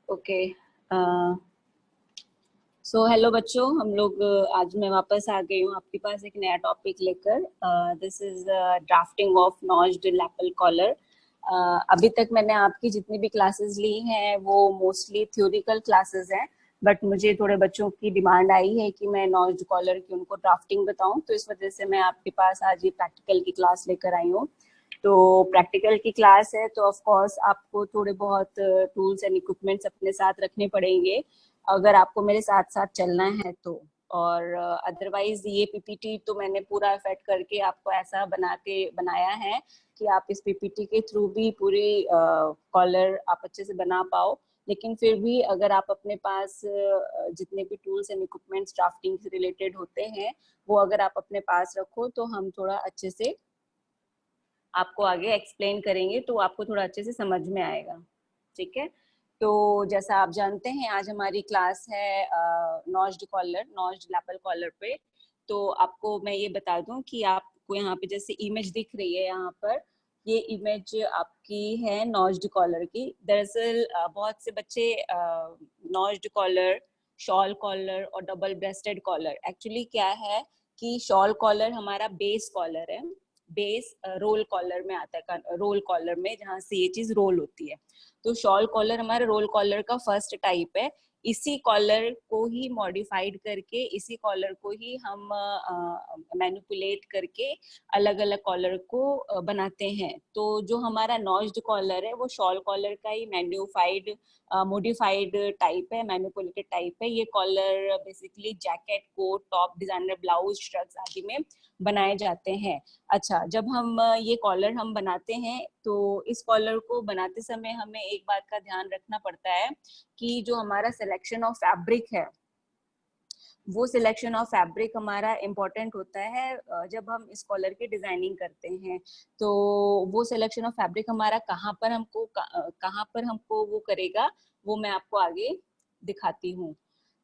Okay. So hello बच्चों, हम लोग आज मैं वापस आ गई हूँ आपके पास एक नया टॉपिक लेकर। This is drafting of notched lapel collar. अभी तक मैंने आपकी जितनी भी क्लासेस ली हैं वो मोस्टली थ्योरिकल क्लासेस हैं, बट मुझे थोड़े बच्चों की डिमांड आई है कि मैं नॉच्ड कॉलर की उनको ड्राफ्टिंग बताऊं, तो इस वजह से मैं आपके पास आज ये प्रैक्टिकल की क्लास लेकर आई हूँ। तो प्रैक्टिकल की क्लास है तो ऑफ कोर्स आपको थोड़े बहुत टूल्स एंड इक्विपमेंट्स अपने साथ रखने पड़ेंगे अगर आपको मेरे साथ साथ चलना है तो। और अदरवाइज ये पीपीटी तो मैंने पूरा एफर्ट करके आपको ऐसा बनाया है कि आप इस पीपीटी के थ्रू भी पूरी कॉलर आप अच्छे से बना पाओ। लेकिन फिर भी अगर आप अपने पास जितने भी टूल्स एंड इक्विपमेंट्स ड्राफ्टिंग से रिलेटेड होते हैं वो अगर आप अपने पास रखो तो हम थोड़ा अच्छे से आपको आगे एक्सप्लेन करेंगे, तो आपको थोड़ा अच्छे से समझ में आएगा। ठीक है, तो जैसा आप जानते हैं आज हमारी क्लास है notched collar, notched lapel collar पे। तो आपको मैं ये बता दूं कि आपको यहाँ पे जैसे इमेज दिख रही है, यहाँ पर ये इमेज आपकी है नॉच्ड कॉलर की। दरअसल बहुत से बच्चे नॉच्ड कॉलर, शॉल कॉलर और डबल ब्रेस्टेड कॉलर, एक्चुअली क्या है कि शॉल कॉलर हमारा बेस कॉलर है, बेस रोल कॉलर में आता है, रोल कॉलर में जहाँ से ये चीज रोल होती है। तो शॉल कॉलर हमारा रोल कॉलर का फर्स्ट टाइप है। इसी कॉलर को ही मॉडिफाइड करके, इसी कॉलर को ही हम मैनिपुलेट करके अलग अलग कॉलर को बनाते हैं। तो जो हमारा नॉच्ड कॉलर है वो शॉल कॉलर का ही मैन्यूफाइड मॉडिफाइड टाइप है, मैनिपुलेटेड टाइप है। ये collar basically jacket, coat, top, designer blouse, shrugs आदि में बनाए जाते हैं। अच्छा, जब हम ये कॉलर हम बनाते हैं तो इस कॉलर को बनाते समय हमें एक बात का ध्यान रखना पड़ता है कि जो हमारा सिलेक्शन ऑफ फैब्रिक है वो सिलेक्शन ऑफ फैब्रिक हमारा इम्पोर्टेंट होता है जब हम इस कॉलर की डिजाइनिंग करते हैं। तो वो सिलेक्शन ऑफ फैब्रिक हमारा कहाँ पर हमको वो करेगा, वो मैं आपको आगे दिखाती हूँ।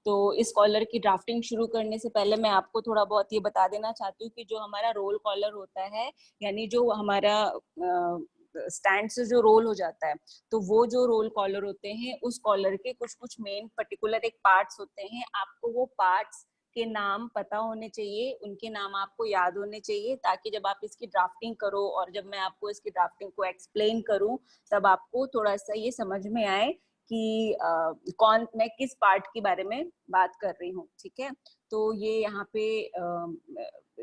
तो इस कॉलर की ड्राफ्टिंग शुरू करने से पहले मैं आपको थोड़ा बहुत ये बता देना चाहती हूँ कि जो हमारा रोल कॉलर होता है, यानी जो हमारा स्टैंड से जो रोल हो जाता है, तो वो जो रोल कॉलर होते हैं उस कॉलर के कुछ कुछ मेन पर्टिकुलर एक पार्ट्स होते हैं। आपको वो पार्ट्स के नाम पता होने चाहिए, उनके नाम आपको याद होने चाहिए, ताकि जब आप इसकी ड्राफ्टिंग करो और जब मैं आपको इसकी ड्राफ्टिंग को एक्सप्लेन करूं तब आपको थोड़ा सा ये समझ में आए कि मैं किस पार्ट के बारे में बात कर रही हूँ। ठीक है, तो ये यहाँ पे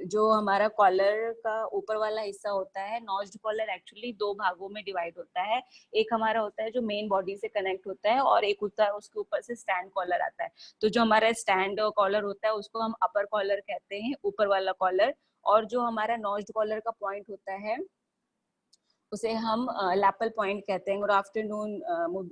जो हमारा कॉलर का ऊपर वाला हिस्सा होता है, नॉच्ड कॉलर एक्चुअली दो भागों में डिवाइड होता है। एक हमारा होता है जो मेन बॉडी से कनेक्ट होता है और एक होता है उसके ऊपर से स्टैंड कॉलर आता है। तो जो हमारा स्टैंड कॉलर होता है उसको हम अपर कॉलर कहते हैं, ऊपर वाला कॉलर। और जो हमारा नॉच्ड कॉलर का पॉइंट होता है उसे हम लैपल पॉइंट कहते हैं। गुड आफ्टरनून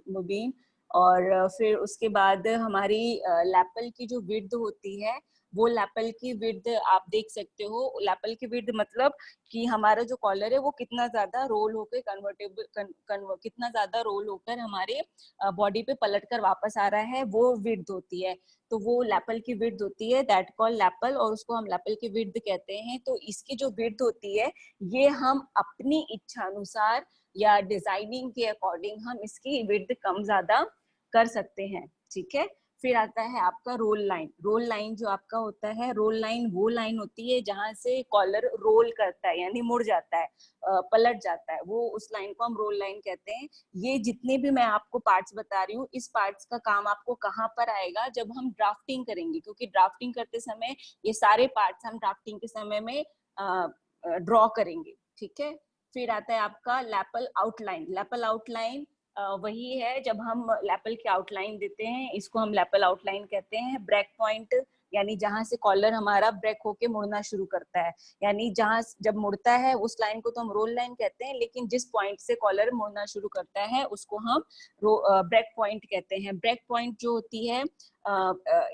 मुबीन। और फिर उसके बाद हमारी लैपल की जो विड्थ होती है, वो लैपल की विड्थ आप देख सकते हो। लैपल की विड्थ मतलब कि हमारा जो कॉलर है वो कितना ज्यादा रोल होकर कितना ज्यादा रोल होकर हमारे बॉडी पे पलट कर वापस आ रहा है, वो विड्थ होती है। तो वो लैपल की विड्थ होती है, दैट कॉल लैपल, और उसको हम लैपल की विड्थ कहते हैं। तो इसकी जो विड्थ होती है ये हम अपनी इच्छा अनुसार या डिजाइनिंग के अकॉर्डिंग हम इसकी विड्थ कम ज्यादा कर सकते हैं। ठीक है, फिर आता है आपका रोल लाइन। रोल लाइन जो आपका होता है, रोल लाइन वो लाइन होती है जहां से कॉलर रोल करता है, यानी मुड़ जाता है, पलट जाता है, वो उस लाइन को हम रोल लाइन कहते हैं। ये जितने भी मैं आपको पार्ट्स बता रही हूँ, इस पार्ट्स का काम आपको कहाँ पर आएगा, जब हम ड्राफ्टिंग करेंगे, क्योंकि ड्राफ्टिंग करते समय ये सारे पार्ट्स हम ड्राफ्टिंग के समय में ड्रॉ करेंगे। ठीक है, फिर आता है आपका लैपल आउटलाइन। लैपल आउटलाइन वही है जब हम लैपल की आउटलाइन देते हैं, इसको हम लैपल आउटलाइन कहते हैं। ब्रेक पॉइंट यानी जहां से कॉलर हमारा ब्रेक होके मुड़ना शुरू करता है, यानी जहां जब मुड़ता है उस लाइन को तो हम रोल लाइन कहते हैं, लेकिन जिस पॉइंट से कॉलर मुड़ना शुरू करता है उसको हम ब्रेक पॉइंट कहते हैं। ब्रेक पॉइंट जो होती है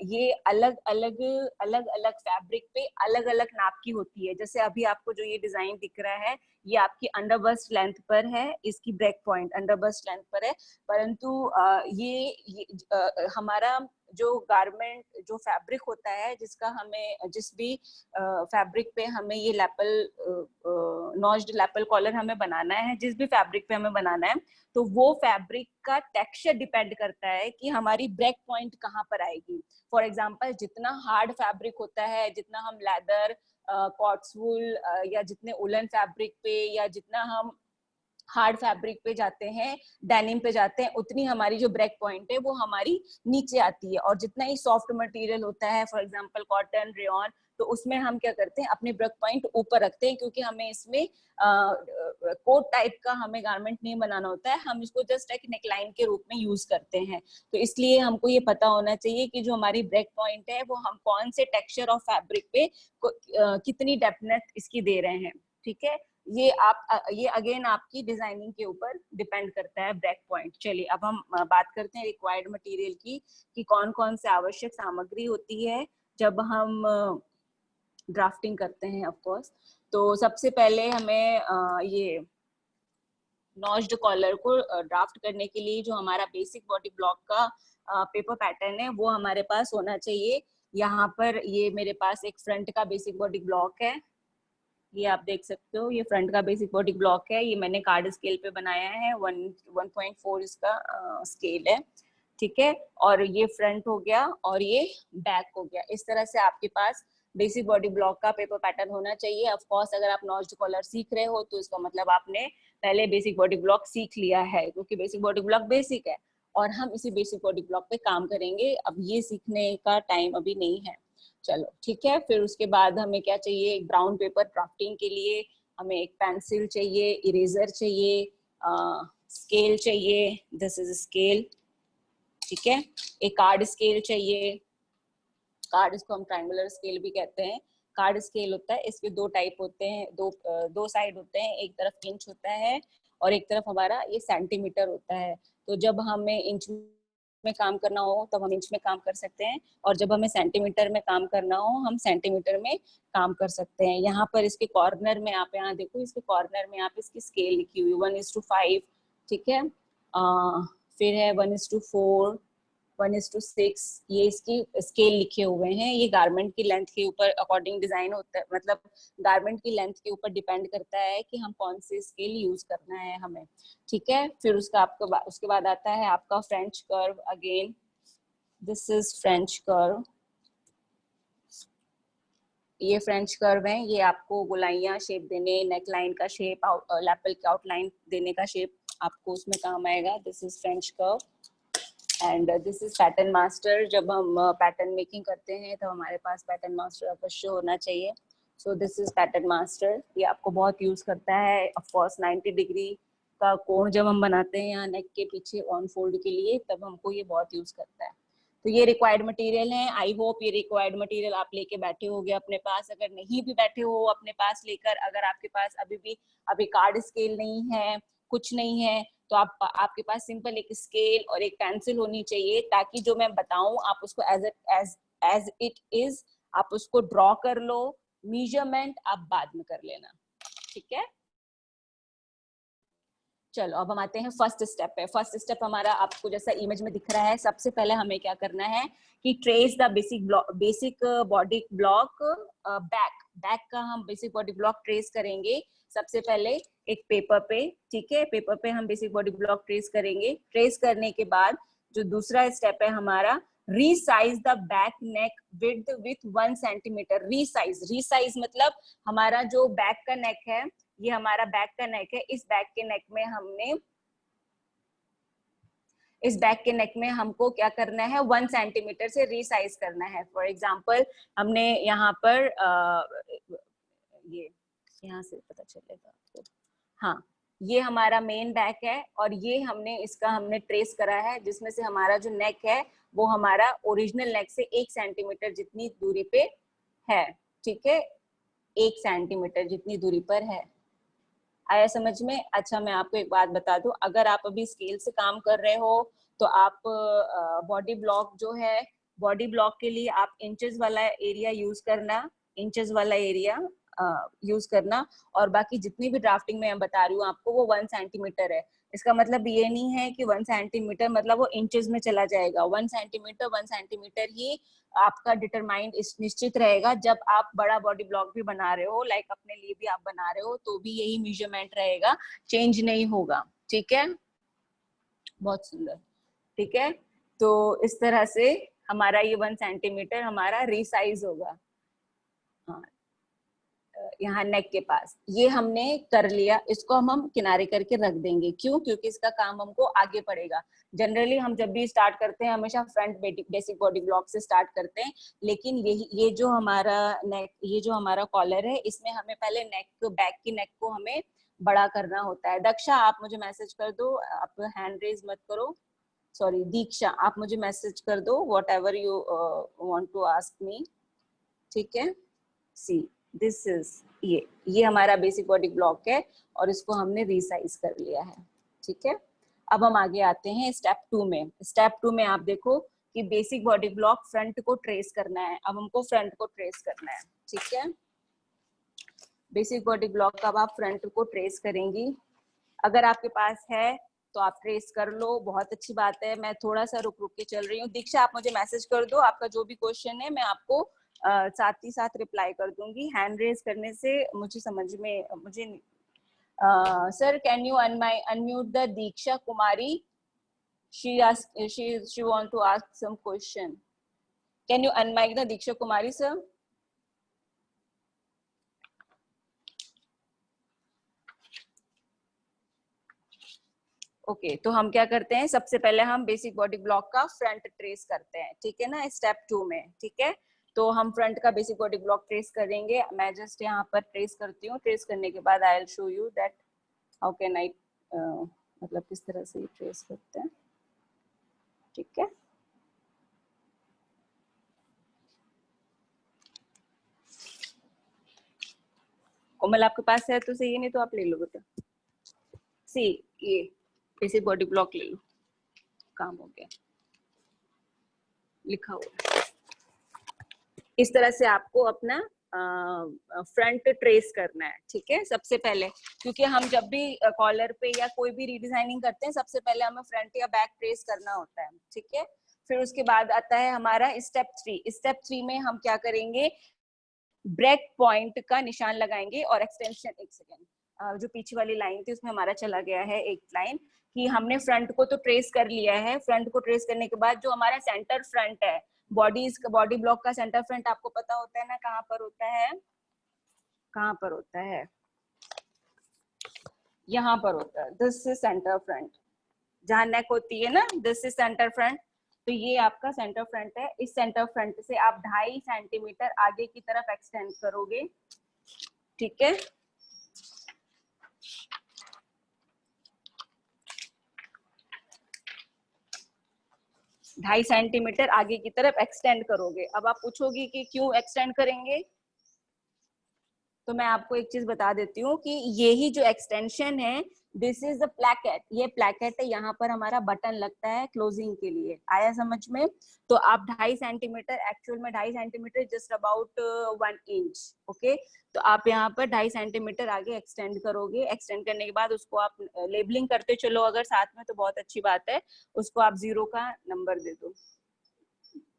ये अलग अलग फैब्रिक पे अलग अलग नाप की होती है। जैसे अभी आपको जो ये डिजाइन दिख रहा है ये आपकी अंडर बस्ट लेंथ पर है, इसकी break point under bust length पर है। परंतु ये हमारा जो गारमेंट, जो फैब्रिक होता है जिसका हमें, जिस भी फैब्रिक पे हमें ये लैपल नॉच्ड लैपल कॉलर हमें बनाना है, जिस भी फैब्रिक पे हमें बनाना है, तो वो फैब्रिक का टेक्सचर डिपेंड करता है कि हमारी ब्रेक पॉइंट कहाँ पर आएगी। फॉर एग्जांपल, जितना हार्ड फैब्रिक होता है, जितना हम लेदर, कॉट्सवुल या जितने उलन फैब्रिक पे या जितना हम हार्ड फैब्रिक पे जाते हैं, डेनिम पे जाते हैं, उतनी हमारी जो ब्रेक पॉइंट है वो हमारी नीचे आती है। और जितना ही सॉफ्ट मटेरियल होता है, फॉर एग्जांपल कॉटन, रेयॉन, तो उसमें हम क्या करते हैं, अपनी ब्रेक पॉइंट ऊपर रखते हैं, क्योंकि हमें इसमें कोट टाइप का हमें गारमेंट नहीं बनाना होता है, हम इसको जस्ट एक नेकलाइन के रूप में यूज करते हैं। तो इसलिए हमको ये पता होना चाहिए कि जो हमारी ब्रेक पॉइंट है वो हम कौन से टेक्सचर ऑफ फैब्रिक पे कितनी डेप्थ इसकी दे रहे हैं। ठीक है, ये अगेन आपकी डिजाइनिंग के ऊपर डिपेंड करता है ब्रेक पॉइंट। चलिए अब हम बात करते हैं रिक्वायर्ड मटेरियल की, कि कौन कौन से आवश्यक सामग्री होती है जब हम ड्राफ्टिंग करते हैं। ऑफ कोर्स, तो सबसे पहले हमें ये नॉच्ड कॉलर को ड्राफ्ट करने के लिए जो हमारा बेसिक बॉडी ब्लॉक का पेपर पैटर्न है वो हमारे पास होना चाहिए। यहाँ पर ये मेरे पास एक फ्रंट का बेसिक बॉडी ब्लॉक है, ये आप देख सकते हो, ये फ्रंट का बेसिक बॉडी ब्लॉक है, ये मैंने कार्ड स्केल पे बनाया है, 1.4 इसका स्केल है। ठीक है, और ये फ्रंट हो गया और ये बैक हो गया। इस तरह से आपके पास बेसिक बॉडी ब्लॉक का पेपर पैटर्न होना चाहिए। ऑफ कोर्स, अगर आप नॉच्ड कॉलर सीख रहे हो तो इसका मतलब आपने पहले बेसिक बॉडी ब्लॉक सीख लिया है, क्योंकि बेसिक बॉडी ब्लॉक बेसिक है और हम इसी बेसिक बॉडी ब्लॉक पे काम करेंगे। अब ये सीखने का टाइम अभी नहीं है। चलो ठीक है, फिर उसके बाद हमें क्या चाहिए, एक ब्राउन पेपर ड्राफ्टिंग के लिए हमें एक पेंसिल चाहिए, इरेजर चाहिए, स्केल चाहिए, दिस इज स्केल। ठीक है, एक कार्ड स्केल चाहिए, कार्ड इसको हम ट्रायंगुलर स्केल भी कहते हैं। कार्ड स्केल होता है, इसके दो टाइप होते हैं, दो साइड होते हैं, एक तरफ इंच होता है और एक तरफ हमारा ये सेंटीमीटर होता है। तो जब हमें इंच में काम करना हो तब हम इंच में काम कर सकते हैं, और जब हमें सेंटीमीटर में काम करना हो हम सेंटीमीटर में काम कर सकते हैं। यहाँ पर इसके कॉर्नर में आप यहाँ देखो, इसके कॉर्नर में आप इसकी स्केल लिखी हुई 1:5। ठीक है, फिर है 1:4, 1:6, ये इसकी स्केल लिखे हुए हैं। ये गारमेंट की लेंथ के ऊपर अकॉर्डिंग डिजाइन होता है, मतलब गारमेंट की लेंथ के ऊपर डिपेंड करता है कि हम कौन से स्केल यूज करना है हमें। ठीक है, फिर उसके बाद आता है आपका French curve. Again this is French curve, ये फ्रेंच कर्व है, ये आपको गोलाइयां शेप देने, नेकलाइन का शेप, लैपल की आउटलाइन देने का शेप आपको उसमें काम आएगा। This is French curve and this is pattern master. जब हम पैटर्न मेकिंग करते हैं तो हमारे पास पैटर्न मास्टर अवश्य होना चाहिए। So this is pattern master, ये आपको बहुत यूज करता है। ऑफ कोर्स 90 डिग्री का कोण जब हम बनाते हैं यहाँ नेक के पीछे ऑन फोल्ड के लिए, तब हमको ये बहुत यूज करता है। तो ये रिक्वायर्ड मटेरियल है। आई होप ये रिक्वायर्ड मटेरियल आप लेके बैठे होगे अपने पास। अगर नहीं भी बैठे हो अपने पास लेकर, अगर आपके पास अभी कार्ड स्केल नहीं है, कुछ नहीं है, तो आपके पास सिंपल एक स्केल और एक पेंसिल होनी चाहिए, ताकि जो मैं बताऊं आप उसको एज इट इज आप उसको ड्रॉ कर लो। मेजरमेंट आप बाद में कर लेना। ठीक है, चलो अब हम आते हैं फर्स्ट स्टेप पे। फर्स्ट स्टेप हमारा आपको जैसा इमेज में दिख रहा है, सबसे पहले हमें क्या करना है कि trace the basic body block back का हम बेसिक बॉडी ब्लॉक ट्रेस करेंगे सबसे पहले एक पेपर पे। ठीक है, पेपर पे हम बेसिक बॉडी ब्लॉक ट्रेस करेंगे। ट्रेस करने के बाद जो दूसरा स्टेप है हमारा, resize the back neck width with 1 centimetre. Resize मतलब हमारा जो बैक का नेक है, ये हमारा बैक का नेक है, इस बैक के नेक में हमको क्या करना है, 1 सेंटीमीटर से रीसाइज करना है। फॉर एग्जांपल हमने यहाँ पर ये यहाँ से पता चलेगा आपको, हाँ ये हमारा मेन बैक है और ये हमने ट्रेस करा है, जिसमें से हमारा जो नेक है वो हमारा ओरिजिनल नेक से 1 सेंटीमीटर जितनी दूरी पे है। ठीक है, 1 सेंटीमीटर जितनी दूरी पर है। आया समझ में? अच्छा, मैं आपको एक बात बता दूं, अगर आप अभी स्केल से काम कर रहे हो तो आप बॉडी ब्लॉक जो है, बॉडी ब्लॉक के लिए आप इंचेस वाला एरिया यूज करना, और बाकी जितनी भी ड्राफ्टिंग में मैं बता रही हूँ आपको वो 1 सेंटीमीटर है। इसका मतलब ये नहीं है कि 1 सेंटीमीटर मतलब वो इंचेस में चला जाएगा। 1 सेंटीमीटर ही आपका डिटरमाइंड निश्चित रहेगा। जब आप बड़ा बॉडी ब्लॉक भी बना रहे हो, लाइक अपने लिए भी आप बना रहे हो, तो भी यही मेजरमेंट रहेगा, चेंज नहीं होगा। ठीक है, बहुत सुंदर। ठीक है, तो इस तरह से हमारा ये 1 सेंटीमीटर हमारा रिसाइज होगा। हाँ, यहाँ नेक के पास ये हमने कर लिया, इसको हम किनारे करके रख देंगे। क्यों? क्योंकि इसका काम हमको आगे पड़ेगा। जनरली हम जब भी स्टार्ट करते हैं हमेशा फ्रंट बेसिक बॉडी ब्लॉक से स्टार्ट करते हैं, लेकिन ये जो हमारा नेक, ये जो हमारा कॉलर है, इसमें हमें पहले नेक, बैक की नेक को हमें बड़ा करना होता है। दक्षा आप मुझे मैसेज कर दो, आप हैंड रेज मत करो। सॉरी दीक्षा, आप मुझे मैसेज कर दो whatever you want to ask me. ठीक है, सी दिस इज ये हमारा बेसिक बॉडी ब्लॉक है और इसको हमने रीसाइज कर लिया है। ठीक है, अब हम आगे आते हैं स्टेप 2 में। स्टेप 2 में आप देखो कि बेसिक बॉडी ब्लॉक फ्रंट को ट्रेस करना है। अब हमको फ्रंट को ट्रेस करना है। ठीक है, बेसिक बॉडी ब्लॉक का अब आप फ्रंट को ट्रेस करेंगी। अगर आपके पास है तो आप ट्रेस कर लो, बहुत अच्छी बात है। मैं थोड़ा सा रुक रुक के चल रही हूँ। दीक्षा आप मुझे मैसेज कर दो, आपका जो भी क्वेश्चन है मैं आपको साथ ही साथ रिप्लाई कर दूंगी। हैंड रेज करने से मुझे समझ में मुझे sir can you unmute the Diksha Kumari, she want to ask some question. Can you unmic the Diksha Kumari sir? Okay, तो हम क्या करते हैं, सबसे पहले हम बेसिक बॉडी ब्लॉक का फ्रंट ट्रेस करते हैं। ठीक है ना, स्टेप 2 में। ठीक है, तो हम फ्रंट का बेसिक बॉडी ब्लॉक ट्रेस करेंगे। मैं जस्ट यहाँ पर ट्रेस करती हूँ। ट्रेस करने के बाद I will show you that how can I, मतलब किस तरह से ट्रेस करते हैं। ठीक है, कोमल आपके पास है तो सही, नहीं तो आप ले लो बेटा। सी ये बेसिक बॉडी ब्लॉक ले लो, काम हो गया, लिखा हुआ। इस तरह से आपको अपना फ्रंट ट्रेस करना है। ठीक है, सबसे पहले, क्योंकि हम जब भी कॉलर पे या कोई भी रिडिजाइनिंग करते हैं सबसे पहले हमें फ्रंट या बैक ट्रेस करना होता है। ठीक है, फिर उसके बाद आता है हमारा स्टेप 3। स्टेप 3 में हम क्या करेंगे, ब्रेक पॉइंट का निशान लगाएंगे और एक्सटेंशन, एक सेकेंड, जो पीछे वाली लाइन थी उसमें हमारा चला गया है एक लाइन, कि हमने फ्रंट को तो ट्रेस कर लिया है। फ्रंट को ट्रेस करने के बाद जो हमारा सेंटर फ्रंट है, बॉडी ब्लॉक का सेंटर फ्रंट आपको पता होता है ना, कहाँ पर होता है, कहाँ पर होता है, यहाँ पर होता है। दिस इज सेंटर फ्रंट, जहाँ नेक होती है ना, दिस इज सेंटर फ्रंट। तो ये आपका सेंटर फ्रंट है। इस सेंटर फ्रंट से आप 2.5 सेंटीमीटर आगे की तरफ एक्सटेंड करोगे। ठीक है, ढाई सेंटीमीटर आगे की तरफ एक्सटेंड करोगे। अब आप पूछोगी कि क्यों एक्सटेंड करेंगे, तो मैं आपको एक चीज बता देती हूँ कि ये ही जो एक्सटेंशन है, दिस इज द प्लैकेट। ये प्लैकेट है, यहाँ पर हमारा बटन लगता है क्लोजिंग के लिए। आया समझ में? तो आप 2.5 सेंटीमीटर, एक्चुअल में 2.5 centimetre just about 1 inch. Okay, तो आप यहाँ पर 2.5 सेंटीमीटर आगे एक्सटेंड करोगे। एक्सटेंड करने के बाद उसको आप लेबलिंग करते चलो अगर साथ में, तो बहुत अच्छी बात है। उसको आप 0 का नंबर दे दो।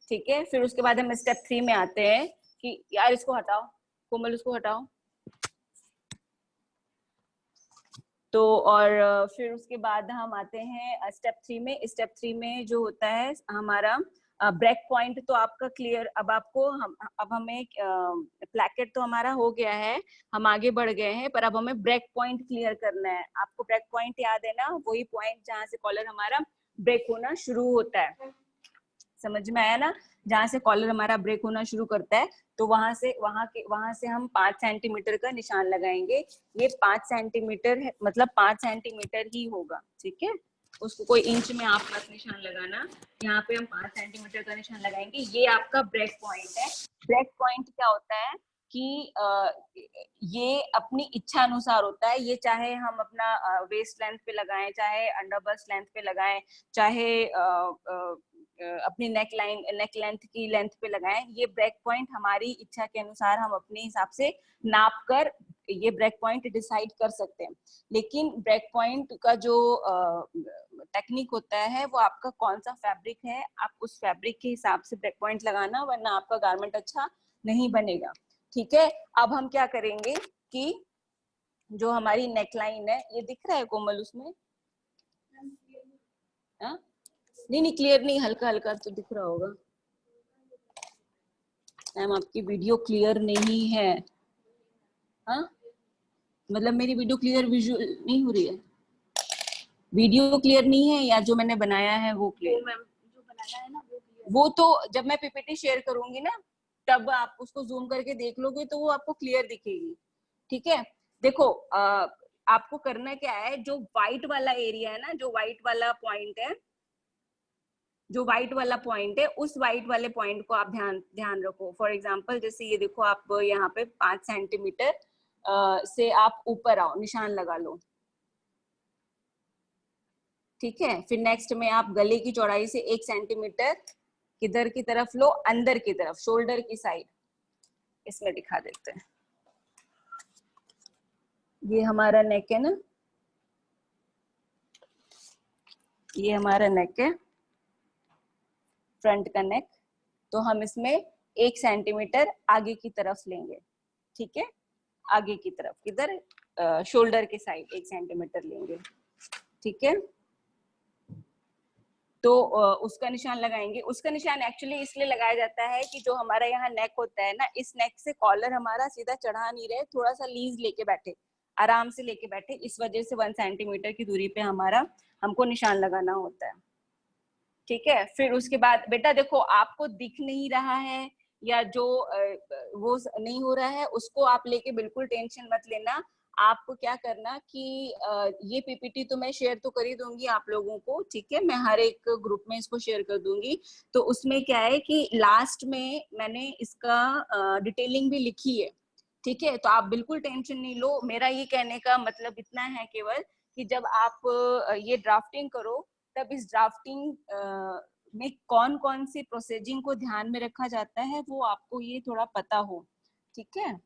ठीक है, फिर उसके बाद हम स्टेप 3 में आते हैं कि यार इसको हटाओ, कोमल उसको हटाओ। तो और फिर उसके बाद हम आते हैं स्टेप 3 में। स्टेप 3 में जो होता है हमारा ब्रेक पॉइंट, तो आपका क्लियर। अब आपको अब हमें प्लैकेट तो हमारा हो गया है, हम आगे बढ़ गए हैं, पर अब हमें ब्रेक पॉइंट क्लियर करना है। आपको ब्रेक पॉइंट याद है ना, वही पॉइंट जहाँ से कॉलर हमारा ब्रेक होना शुरू होता है। समझ में आया ना, जहाँ से कॉलर हमारा ब्रेक होना शुरू करता है, तो वहां से हम 5 सेंटीमीटर का निशान लगाएंगे। ये 5 सेंटीमीटर है, मतलब 5 सेंटीमीटर ही होगा। ठीक है, उसको कोई इंच में आप मत निशान लगाना, यहाँ पे हम 5 सेंटीमीटर का निशान लगाएंगे। ये आपका ब्रेक पॉइंट है। ब्रेक पॉइंट क्या होता है कि ये अपनी इच्छा अनुसार होता है। ये चाहे हम अपना वेस्ट लेंथ पे लगाएं, चाहे अंडर बस्ट लेंथ पे लगाएं, चाहे अपनी नेक लेंथ की लेंथ पे लगाएं। ये ब्रेक पॉइंट हमारी इच्छा के अनुसार हम अपने हिसाब से नाप कर ये ब्रेक पॉइंट डिसाइड कर सकते हैं, लेकिन ब्रेक पॉइंट का जो टेक्निक होता है वो आपका कौन सा फैब्रिक है, आप उस फैब्रिक के हिसाब से ब्रेक पॉइंट लगाना, वरना आपका गारमेंट अच्छा नहीं बनेगा। ठीक है, अब हम क्या करेंगे कि जो हमारी नेकलाइन है, ये दिख रहा है कोमल उसमें? हाँ नहीं क्लियर नहीं, हल्का हल्का तो दिख रहा होगा। मैम आपकी वीडियो क्लियर नहीं है। हाँ मतलब मेरी वीडियो क्लियर विजुअल नहीं हो रही है? वीडियो क्लियर नहीं है या जो मैंने बनाया है वो क्लियर? मैम जो बनाया है ना वो क्लियर। वो तो जब मैं पीपीटी शेयर करूंगी ना तब आप उसको जूम करके देख लोगे तो वो आपको क्लियर दिखेगी। ठीक है, देखो आपको करना क्या है, जो व्हाइट वाला एरिया है ना, जो व्हाइट वाला पॉइंट है, जो व्हाइट वाला पॉइंट है, उस व्हाइट वाले पॉइंट को आप ध्यान रखो। फॉर एग्जांपल जैसे ये देखो, आप यहाँ पे 5 सेंटीमीटर से आप ऊपर आओ, निशान लगा लो। ठीक है, फिर नेक्स्ट में आप गले की चौड़ाई से 1 सेंटीमीटर किधर की तरफ लो, अंदर की तरफ, शोल्डर की साइड। इसमें दिखा देते हैं, ये हमारा नेक है ना, ये हमारा नेक है, फ्रंट का नेक। तो हम इसमें 1 सेंटीमीटर आगे की तरफ लेंगे। ठीक है, आगे की तरफ किधर, शोल्डर के साइड 1 सेंटीमीटर लेंगे। ठीक है, तो उसका निशान लगाएंगे। उसका निशान एक्चुअली इसलिए लगाया जाता है कि जो हमारा यहाँ नेक होता है ना, इस नेक से कॉलर हमारा सीधा चढ़ा नहीं रहे, थोड़ा सा लीज लेके बैठे, आराम से लेके बैठे, इस वजह से 1 सेंटीमीटर की दूरी पे हमारा हमको निशान लगाना होता है। ठीक है, फिर उसके बाद बेटा देखो, आपको दिख नहीं रहा है या जो वो नहीं हो रहा है, उसको आप लेके बिल्कुल टेंशन मत लेना। आपको क्या करना कि ये पीपीटी तो मैं शेयर तो कर ही दूंगी आप लोगों को, ठीक है, मैं हर एक ग्रुप में इसको शेयर कर दूंगी। तो उसमें क्या है कि लास्ट में मैंने इसका डिटेलिंग भी लिखी है। ठीक है, तो आप बिल्कुल टेंशन नहीं लो। मेरा ये कहने का मतलब इतना है केवल कि जब आप ये ड्राफ्टिंग करो, तब इस ड्राफ्टिंग में कौन कौन सी प्रोसीजिंग को ध्यान में रखा जाता है वो आपको ये थोड़ा पता हो। ठीक है,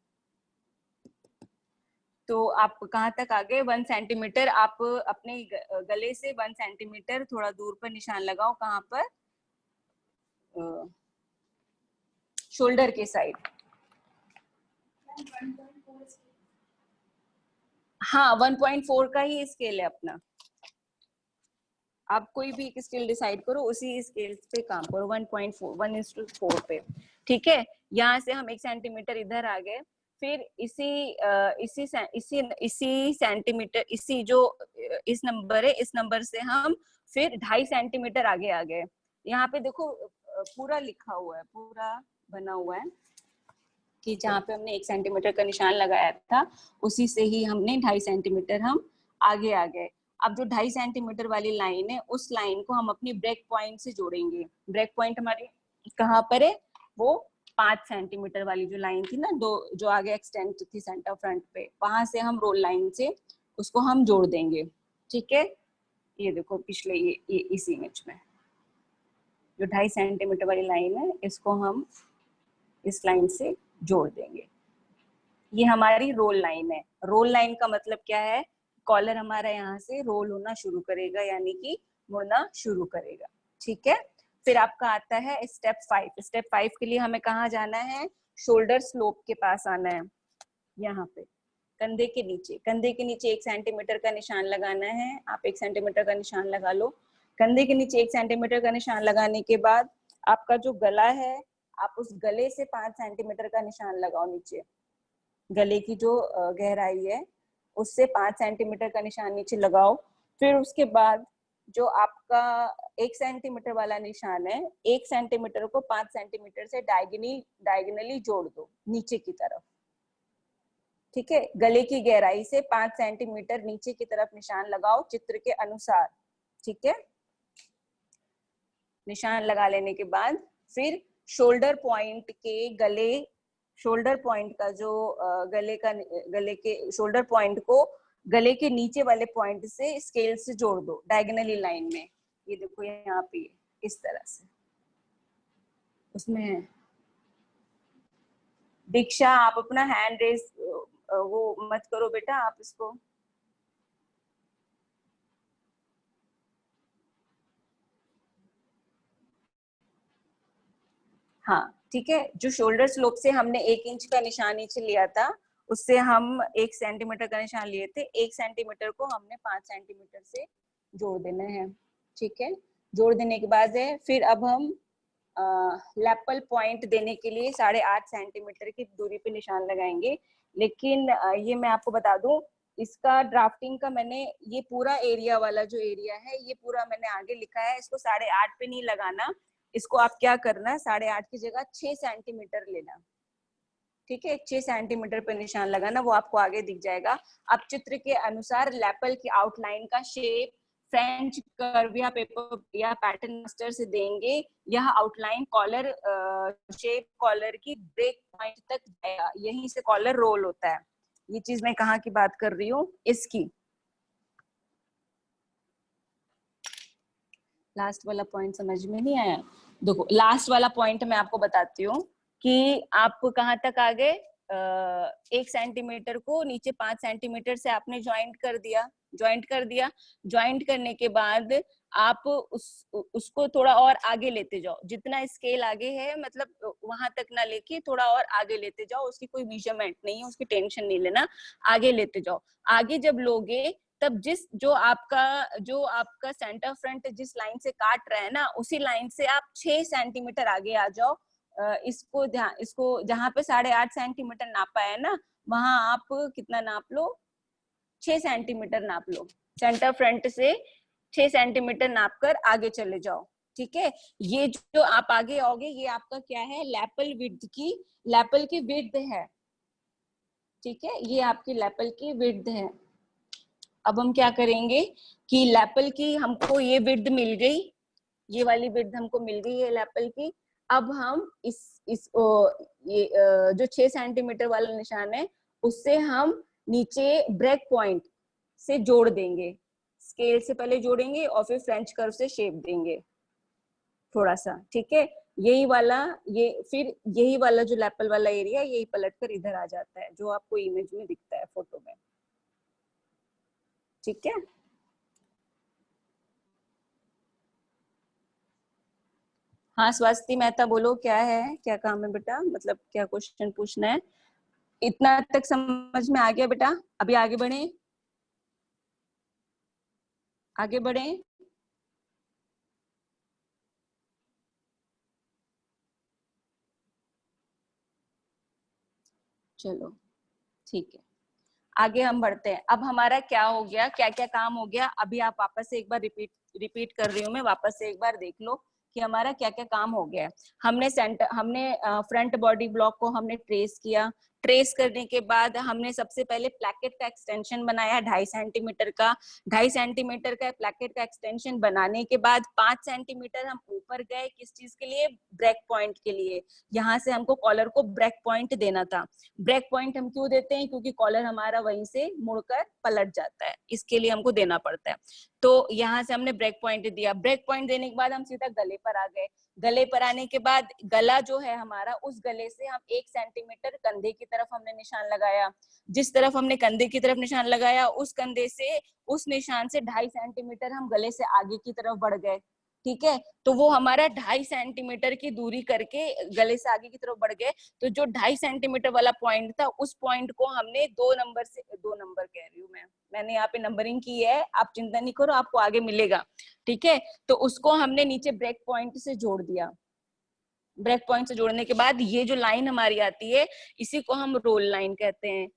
तो आप कहाँ तक आ गए? 1 सेंटीमीटर आप अपने गले से 1 सेंटीमीटर थोड़ा दूर पर निशान लगाओ। कहाँ पर? शोल्डर के साइड। हाँ 1.4 का ही स्केल है अपना, आप कोई भी एक स्केल डिसाइड करो, उसी स्केल पे काम करो। 1.4 1:4 पे। ठीक है, यहाँ से हम 1 सेंटीमीटर इधर आ गए। फिर इसी सेंटीमीटर, इसी जो इस नंबर है, इस नंबर से हम फिर 2.5 सेंटीमीटर आगे आ गए। यहाँ पे देखो पूरा लिखा हुआ है, पूरा बना हुआ है कि जहाँ पे हमने 1 सेंटीमीटर का निशान लगाया था, उसी से ही हमने 2.5 सेंटीमीटर हम आगे आ गए। अब जो 2.5 सेंटीमीटर वाली लाइन है, उस लाइन को हम अपनी ब्रेक पॉइंट से जोड़ेंगे। ब्रेक पॉइंट हमारी कहाँ पर है? वो 5 सेंटीमीटर वाली जो लाइन थी ना, दो जो आगे एक्सटेंड थी सेंटर फ्रंट पे, वहां से हम रोल लाइन से उसको हम जोड़ देंगे। ठीक है, ये देखो पिछले ये इस इमेज में जो 2.5 सेंटीमीटर वाली लाइन है, इसको हम इस लाइन से जोड़ देंगे। ये हमारी रोल लाइन है। रोल लाइन का मतलब क्या है? कॉलर हमारा यहाँ से रोल होना शुरू करेगा, यानी कि मुड़ना शुरू करेगा। ठीक है, फिर आपका आता है स्टेप 5। स्टेप 5 के लिए हमें कहाँ जाना है? शोल्डर स्लोप के पास आना है। यहाँ पे कंधे के नीचे, कंधे के नीचे 1 सेंटीमीटर का निशान लगाना है। आप 1 सेंटीमीटर का निशान लगा लो। कंधे के नीचे 1 सेंटीमीटर का निशान लगाने के बाद आपका जो गला है, आप उस गले से 5 सेंटीमीटर का निशान लगाओ नीचे। गले की जो गहराई है उससे 5 सेंटीमीटर का निशान नीचे लगाओ। फिर उसके बाद जो आपका 1 सेंटीमीटर वाला निशान है, 1 सेंटीमीटर को 5 सेंटीमीटर से डायगोनली जोड़ दो नीचे की तरफ। ठीक है, गले की गहराई से 5 सेंटीमीटर नीचे की तरफ निशान लगाओ चित्र के अनुसार। ठीक है, निशान लगा लेने के बाद फिर शोल्डर पॉइंट के गले, शोल्डर पॉइंट का जो गले के शोल्डर पॉइंट को गले के नीचे वाले पॉइंट से स्केल से जोड़ दो डायगोनली लाइन में। ये देखो यहाँ पे इस तरह से। उसमें दीक्षा आप अपना हैंड रेस वो मत करो बेटा आप इसको। हाँ ठीक है, जो शोल्डर स्लोप से हमने 1 इंच का निशान नीचे लिया था, उससे हम 1 सेंटीमीटर का निशान लिए थे। 1 सेंटीमीटर को हमने 5 सेंटीमीटर से जोड़ देना है। ठीक है, जोड़ देने के बाद है फिर अब हम लैपल पॉइंट देने के लिए 8.5 सेंटीमीटर की दूरी पे निशान लगाएंगे। लेकिन ये मैं आपको बता दूं, इसका ड्राफ्टिंग का मैंने ये पूरा एरिया वाला जो एरिया है ये पूरा मैंने आगे लिखा है, इसको 8.5 पे नहीं लगाना। इसको आप क्या करना, 8.5 की जगह 6 सेंटीमीटर लेना। ठीक है, 6 सेंटीमीटर पे निशान लगाना, वो आपको आगे दिख जाएगा। अब चित्र के अनुसार लैपल की आउटलाइन का शेप फ्रेंच कर्व या पेपर या पैटर्न मास्टर से देंगे। यह आउटलाइन कॉलर शेप कॉलर की ब्रेक पॉइंट तक जाएगा, यहीं से कॉलर रोल होता है। ये चीज मैं कहाँ की बात कर रही हूँ, इसकी। लास्ट वाला पॉइंट समझ में नहीं आया? देखो लास्ट वाला पॉइंट मैं आपको बताती हूँ कि आप कहाँ तक आ गए। 1 सेंटीमीटर को नीचे 5 सेंटीमीटर से आपने ज्वाइंट कर दिया। ज्वाइंट करने के बाद आप उसको थोड़ा और आगे लेते जाओ, जितना स्केल आगे है मतलब वहां तक ना लेके थोड़ा और आगे लेते जाओ। उसकी कोई मेजरमेंट नहीं है, उसकी टेंशन नहीं लेना, आगे लेते जाओ। आगे जब लोगे तब जो आपका सेंटर फ्रंट जिस लाइन से काट रहा है ना, उसी लाइन से आप 6 सेंटीमीटर आगे आ जाओ। इसको जहां पे 8.5 सेंटीमीटर नापा है ना, वहां आप कितना नाप लो, 6 सेंटीमीटर नाप लो। सेंटर फ्रंट से 6 सेंटीमीटर नाप कर आगे चले जाओ। ठीक है, ये जो आप आगे आओगे ये आपका क्या है, लैपल की विड्थ है। ठीक है, ये आपकी लैपल की विड्थ है। अब हम क्या करेंगे कि लैपल की हमको ये विड्थ मिल गई, ये वाली विड्थ हमको मिल गई है लैपल की। अब हम ये जो 6 सेंटीमीटर वाला निशान है उससे हम नीचे ब्रेक पॉइंट से जोड़ देंगे। स्केल से पहले जोड़ेंगे और फिर फ्रेंच कर्व से शेप देंगे थोड़ा सा। ठीक है, यही वाला यही वाला जो लैपल वाला एरिया यही पलट कर इधर आ जाता है, जो आपको इमेज में दिखता है फोटो में। ठीक है, हाँ स्वाति मेहता बोलो, क्या है, क्या काम है बेटा, मतलब क्या क्वेश्चन पूछना है? इतना तक समझ में आ गया बेटा? अभी आगे बढ़े, आगे बढ़े। चलो ठीक है, आगे हम बढ़ते हैं। अब हमारा क्या हो गया, क्या क्या काम हो गया, अभी आप वापस से एक बार रिपीट कर रही हूँ मैं, वापस से एक बार देख लो कि हमारा क्या क्या काम हो गया है। हमने फ्रंट बॉडी ब्लॉक को हमने ट्रेस किया। ट्रेस करने के बाद हमने सबसे पहले प्लैकेट का एक्सटेंशन बनाया 2.5 सेंटीमीटर का। 2.5 सेंटीमीटर का प्लैकेट का एक्सटेंशन बनाने के बाद 5 सेंटीमीटर हम ऊपर गए, किस चीज के लिए, ब्रेक पॉइंट के लिए। यहाँ से हमको कॉलर को ब्रेक पॉइंट देना था। ब्रेक पॉइंट हम क्यों देते हैं, क्योंकि कॉलर हमारा वहीं से मुड़कर पलट जाता है, इसके लिए हमको देना पड़ता है। तो यहाँ से हमने ब्रेक पॉइंट दिया। ब्रेक पॉइंट देने के बाद हम सीधा गले पर आ गए। गले पर आने के बाद गला जो है हमारा, उस गले से हम 1 सेंटीमीटर कंधे की तरफ हमने निशान लगाया। जिस तरफ हमने कंधे की तरफ निशान लगाया, उस कंधे से उस निशान से 2.5 सेंटीमीटर हम गले से आगे की तरफ बढ़ गए। ठीक है, तो वो हमारा 2.5 सेंटीमीटर की दूरी करके गले से आगे की तरफ बढ़ गए। तो जो 2.5 सेंटीमीटर वाला पॉइंट था, उस पॉइंट को हमने 2 नंबर कह रही हूँ मैंने यहाँ पे नंबरिंग की है, आप चिंता नहीं करो, आपको आगे मिलेगा। ठीक है, तो उसको हमने नीचे ब्रेक पॉइंट से जोड़ दिया। ब्रेक पॉइंट से जोड़ने के बाद ये जो लाइन हमारी आती है, इसी को हम रोल लाइन कहते हैं।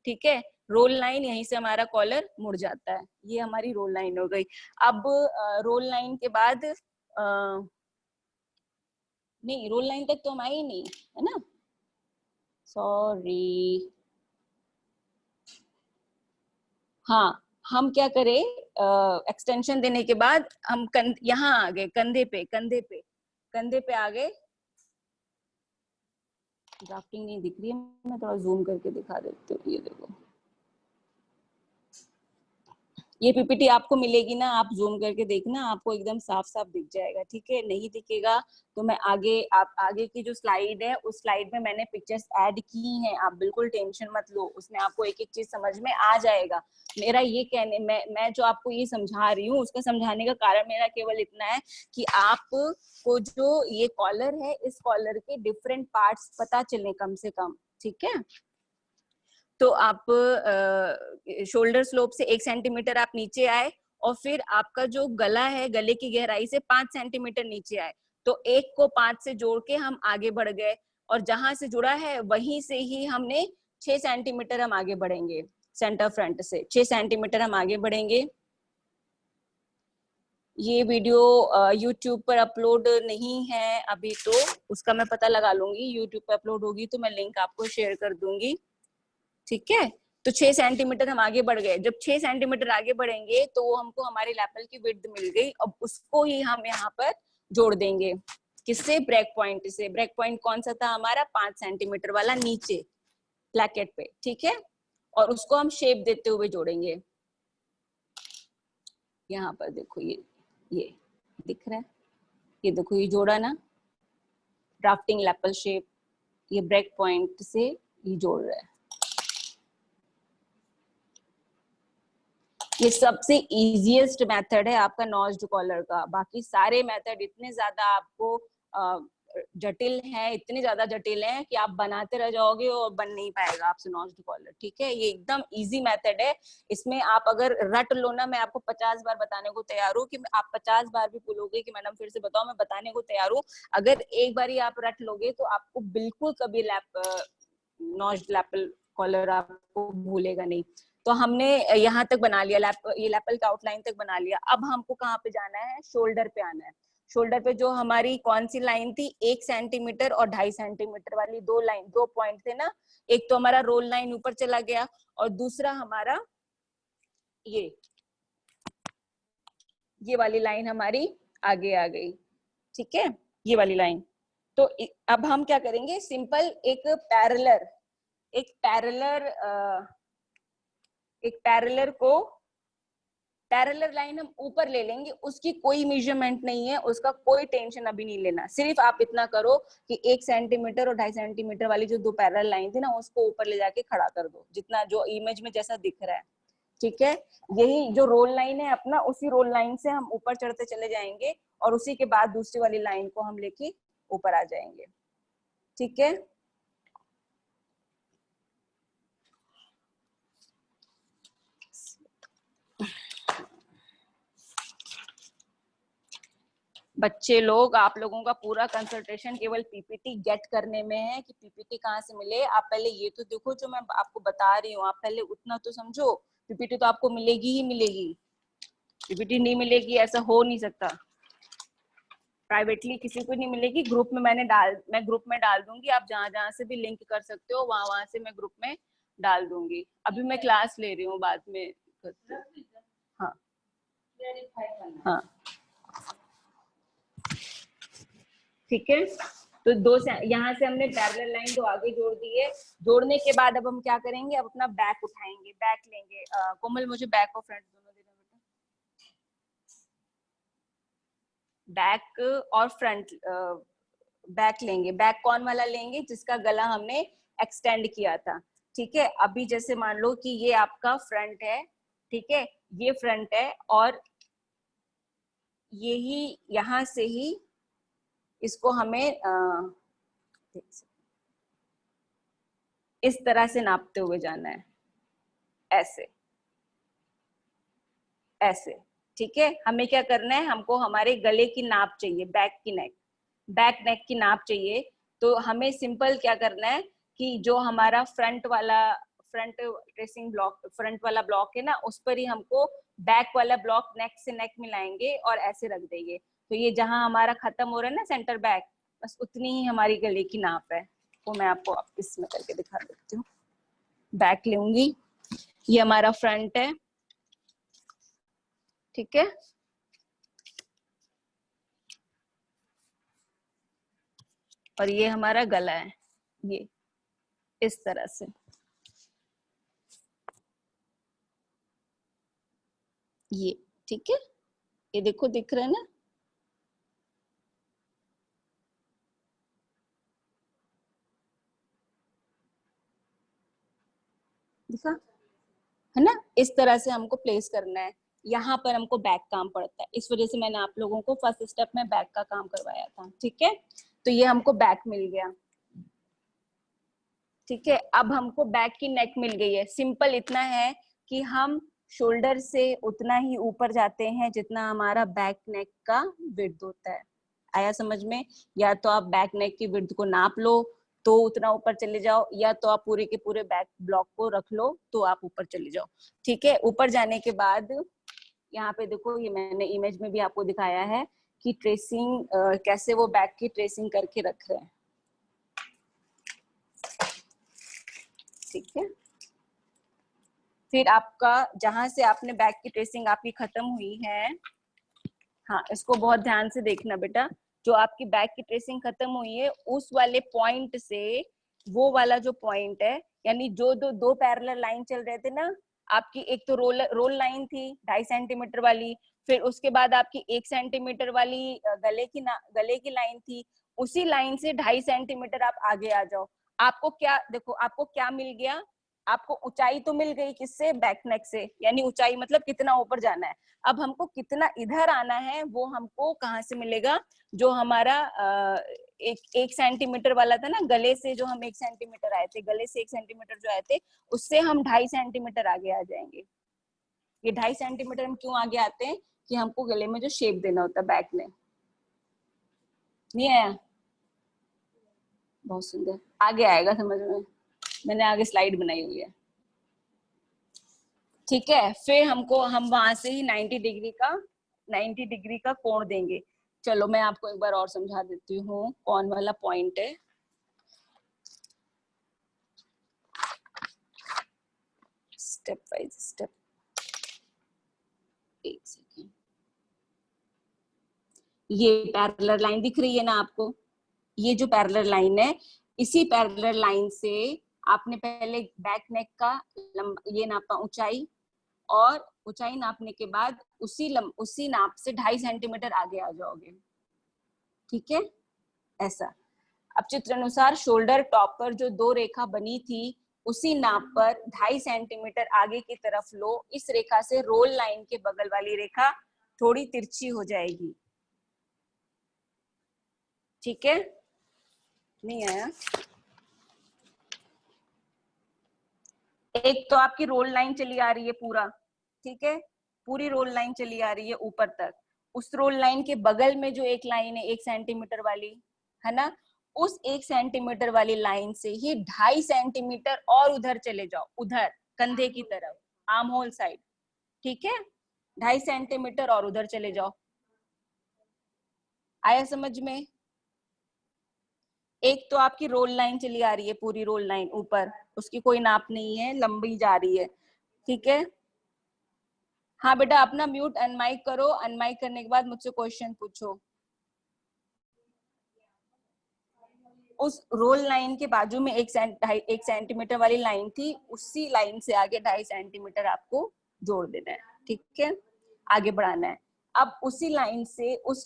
ठीक है, रोल लाइन, यहीं से हमारा कॉलर मुड़ जाता है। ये हमारी रोल लाइन हो गई। अब रोल लाइन के बाद नहीं, रोल लाइन तक तो हम आए ही नहीं, है ना, सॉरी। हाँ, हम क्या करें, एक्सटेंशन देने के बाद हम यहाँ आ गए, कंधे पे आ गए। ड्राफ्टिंग नहीं दिख रही है, मैं थोड़ा जूम करके दिखा देती हूँ, ये देखो। ये पीपीटी आपको मिलेगी ना, आप जूम करके देखना, आपको एकदम साफ साफ दिख जाएगा, ठीक है। नहीं दिखेगा तो मैं आगे, आप आगे की जो स्लाइड है उस स्लाइड में मैंने पिक्चर्स ऐड की हैं, आप बिल्कुल टेंशन मत लो, उसमें आपको एक एक चीज समझ में आ जाएगा। मेरा ये कहने, मैं जो आपको ये समझा रही हूँ उसका समझाने का कारण मेरा केवल इतना है कि आप को जो ये कॉलर है, इस कॉलर के डिफरेंट पार्ट्स पता चले कम से कम, ठीक है। तो आप शोल्डर स्लोप से 1 सेंटीमीटर आप नीचे आए, और फिर आपका जो गला है, गले की गहराई से 5 सेंटीमीटर नीचे आए, तो 1 को 5 से जोड़ के हम आगे बढ़ गए, और जहां से जुड़ा है वहीं से ही हमने 6 सेंटीमीटर हम आगे बढ़ेंगे, सेंटर फ्रंट से 6 सेंटीमीटर हम आगे बढ़ेंगे। ये वीडियो YouTube पर अपलोड नहीं है अभी, तो उसका मैं पता लगा लूंगी, YouTube पर अपलोड होगी तो मैं लिंक आपको शेयर कर दूंगी, ठीक है। तो 6 सेंटीमीटर हम आगे बढ़ गए, जब 6 सेंटीमीटर आगे बढ़ेंगे तो वो हमको हमारे लैपल की विड्थ मिल गई। अब उसको ही हम यहाँ पर जोड़ देंगे, किससे? ब्रेक पॉइंट से। ब्रेक पॉइंट कौन सा था हमारा? 5 सेंटीमीटर वाला नीचे प्लैकेट पे, ठीक है। और उसको हम शेप देते हुए जोड़ेंगे। यहाँ पर देखो, ये दिख रहा है, ये देखो, ये जोड़ा ना, ड्राफ्टिंग लैपल शेप, ये ब्रेक पॉइंट से ये जोड़ रहा है। ये सबसे इजीएस्ट मेथड है आपका नॉच्ड कॉलर का। बाकी सारे मेथड इतने ज्यादा आपको जटिल है, इतने ज्यादा जटिल है कि आप बनाते रह जाओगे और बन नहीं पाएगा आपसे नॉच्ड कॉलर, ठीक है। ये एकदम इजी मेथड है, इसमें आप अगर रट लो ना, मैं आपको 50 बार बताने को तैयार हूँ, कि आप 50 बार भी बोलोगे कि मैडम फिर से बताओ, मैं बताने को तैयार हूँ। अगर एक बार ही आप रट लोगे तो आपको बिल्कुल कभी नॉच्ड लैपल कॉलर आपको भूलेगा नहीं। तो हमने यहाँ तक बना लिया, ये लैपल का आउटलाइन तक बना लिया। अब हमको कहाँ पे जाना है? शोल्डर पे आना है। शोल्डर पे जो हमारी कौन सी लाइन थी? 1 सेंटीमीटर और 2.5 सेंटीमीटर वाली दो पॉइंट थे ना। एक तो हमारा रोल लाइन ऊपर चला गया, और दूसरा हमारा ये वाली लाइन हमारी आगे आ गई, ठीक है, ये वाली लाइन। तो अब हम क्या करेंगे? सिंपल एक पैरेलर लाइन हम ऊपर ले लेंगे, उसकी कोई मेजरमेंट नहीं है, उसका कोई टेंशन अभी नहीं लेना। सिर्फ आप इतना करो कि 1 सेंटीमीटर और 2.5 सेंटीमीटर वाली जो दो पैरेलल लाइन थी ना, उसको ऊपर ले जाके खड़ा कर दो, जितना जो इमेज में जैसा दिख रहा है, ठीक है। यही जो रोल लाइन है अपना, उसी रोल लाइन से हम ऊपर चढ़ते चले जाएंगे, और उसी के बाद दूसरी वाली लाइन को हम लेके ऊपर आ जाएंगे, ठीक है। बच्चे लोग, आप लोगों का पूरा कंसंट्रेशन केवल पीपीटी गेट करने में है कि पीपीटी कहाँ से मिले। आप पहले ये तो देखो जो मैं आपको बता रही हूँ, आप पहले उतना तो समझो। पीपीटी तो आपको मिलेगी ही मिलेगी, पीपीटी नहीं मिलेगी ऐसा हो नहीं सकता। प्राइवेटली किसी को नहीं मिलेगी, ग्रुप में मैं ग्रुप में डाल दूंगी, आप जहां जहां से भी लिंक कर सकते हो वहां से मैं ग्रुप में डाल दूंगी। अभी मैं क्लास ले रही हूँ, बाद में करती हूँ। हाँ हाँ, ठीक है। तो यहाँ से हमने पैरेलल लाइन दो आगे जोड़ दी है। जोड़ने के बाद अब हम क्या करेंगे? अब अपना बैक उठाएंगे, बैक लेंगे। कोमल, मुझे बैक और फ्रंट दोनों देना बेटा। बैक और फ्रंट, बैक लेंगे। बैक कौन वाला लेंगे? जिसका गला हमने एक्सटेंड किया था, ठीक है। अभी जैसे मान लो कि ये आपका फ्रंट है, ठीक है, ये फ्रंट है, और यही यहाँ से ही इसको हमें इस तरह से नापते हुए जाना है, ऐसे ऐसे, ठीक है। हमें क्या करना है? हमको हमारे गले की नाप चाहिए, बैक नेक की नाप चाहिए। तो हमें सिंपल क्या करना है कि जो हमारा फ्रंट ट्रेसिंग ब्लॉक, फ्रंट वाला ब्लॉक है ना, उस पर ही हमको बैक वाला ब्लॉक नेक से नेक मिलाएंगे और ऐसे रख देंगे। तो ये जहां हमारा खत्म हो रहा है ना सेंटर बैक, बस उतनी ही हमारी गले की नाप है। वो मैं आपको इसमें करके दिखा देती हूँ। बैक लूंगी, ये हमारा फ्रंट है, ठीक है। और ये हमारा गला है, ये इस तरह से। ये ठीक है, ये देखो दिख रहा है ना, दिखा है ना। इस तरह से हमको प्लेस करना है, यहाँ पर हमको बैक काम पड़ता है, इस वजह से मैंने आप लोगों को फर्स्ट स्टेप में बैक का काम करवाया था। ठीक है, तो ये हमको बैक मिल गया। ठीक है, अब हमको बैक की नेक मिल गई है। सिंपल इतना है कि हम शोल्डर से उतना ही ऊपर जाते हैं जितना हमारा बैक नेक का विड्थ होता है। आया समझ में? या तो आप बैक नेक की विड्थ को नाप लो तो उतना ऊपर चले जाओ, या तो आप पूरे के पूरे बैक ब्लॉक को रख लो तो आप ऊपर चले जाओ। ठीक है, ऊपर जाने के बाद यहाँ पे देखो, ये मैंने इमेज में भी आपको दिखाया है कि ट्रेसिंग कैसे वो बैक की ट्रेसिंग करके रख रहे हैं। ठीक है, फिर आपका जहां से आपने बैक की ट्रेसिंग आपकी खत्म हुई है, हाँ इसको बहुत ध्यान से देखना बेटा, जो आपकी बैक की ट्रेसिंग खत्म हुई है उस वाले पॉइंट से वो वाला जो पॉइंट है, यानी जो दो पैरेलल लाइन चल रहे थे ना आपकी, एक तो रोल लाइन थी 2.5 सेंटीमीटर वाली, फिर उसके बाद आपकी 1 सेंटीमीटर वाली गले की लाइन थी, उसी लाइन से 2.5 सेंटीमीटर आप आगे आ जाओ। आपको क्या देखो, आपको क्या मिल गया, आपको ऊंचाई तो मिल गई, किससे? बैक नेक से, यानी ऊंचाई मतलब कितना ऊपर जाना है। अब हमको कितना इधर आना है वो हमको कहाँ से मिलेगा, जो हमारा एक सेंटीमीटर वाला था ना गले से, जो हम 1 सेंटीमीटर आए थे, गले से 1 सेंटीमीटर जो आए थे उससे हम 2.5 सेंटीमीटर आगे आ जाएंगे। ये 2.5 सेंटीमीटर हम क्यों आगे आते हैं कि हमको गले में जो शेप देना होता है बैक में। नहीं आया? बहुत सुंदर, आगे आएगा समझ में, मैंने आगे स्लाइड बनाई हुई है। ठीक है, फिर हम वहां से ही 90 डिग्री का कोण देंगे। चलो मैं आपको एक बार और समझा देती हूँ कौन वाला पॉइंट है। स्टेप बाय स्टेप, एक सेकेंड। ये पैरेलल लाइन दिख रही है ना आपको, ये जो पैरेलल लाइन है, इसी पैरेलल लाइन से आपने पहले बैक नेक का ये नापा ऊंचाई, और ऊंचाई नापने के बाद उसी नाप से 2.5 सेंटीमीटर आगे आ जाओगे। ठीक है, ऐसा। अब चित्र अनुसार शोल्डर टॉप पर जो दो रेखा बनी थी उसी नाप पर 2.5 सेंटीमीटर आगे की तरफ लो। इस रेखा से रोल लाइन के बगल वाली रेखा थोड़ी तिरछी हो जाएगी। ठीक है, नहीं आया? एक तो आपकी रोल लाइन चली आ रही है पूरा, ठीक है, पूरी रोल लाइन चली आ रही है ऊपर तक। उस रोल लाइन के बगल में जो एक लाइन है 1 सेंटीमीटर वाली, है ना, उस 1 सेंटीमीटर वाली लाइन से ही 2.5 सेंटीमीटर और उधर चले जाओ, उधर कंधे की तरफ, आर्म होल साइड। ठीक है, 2.5 सेंटीमीटर और उधर चले जाओ। आया समझ में? एक तो आपकी रोल लाइन चली आ रही है, पूरी रोल लाइन ऊपर, उसकी कोई नाप नहीं है, लंबी जा रही है। ठीक है, हाँ बेटा अपना म्यूट अनमाइक करो, अनमाइक करने के बाद मुझसे क्वेश्चन पूछो। उस रोल लाइन के बाजू में 1 सेंटीमीटर वाली लाइन थी, उसी लाइन से आगे 2.5 सेंटीमीटर आपको जोड़ देना है। ठीक है, आगे बढ़ाना है। अब उस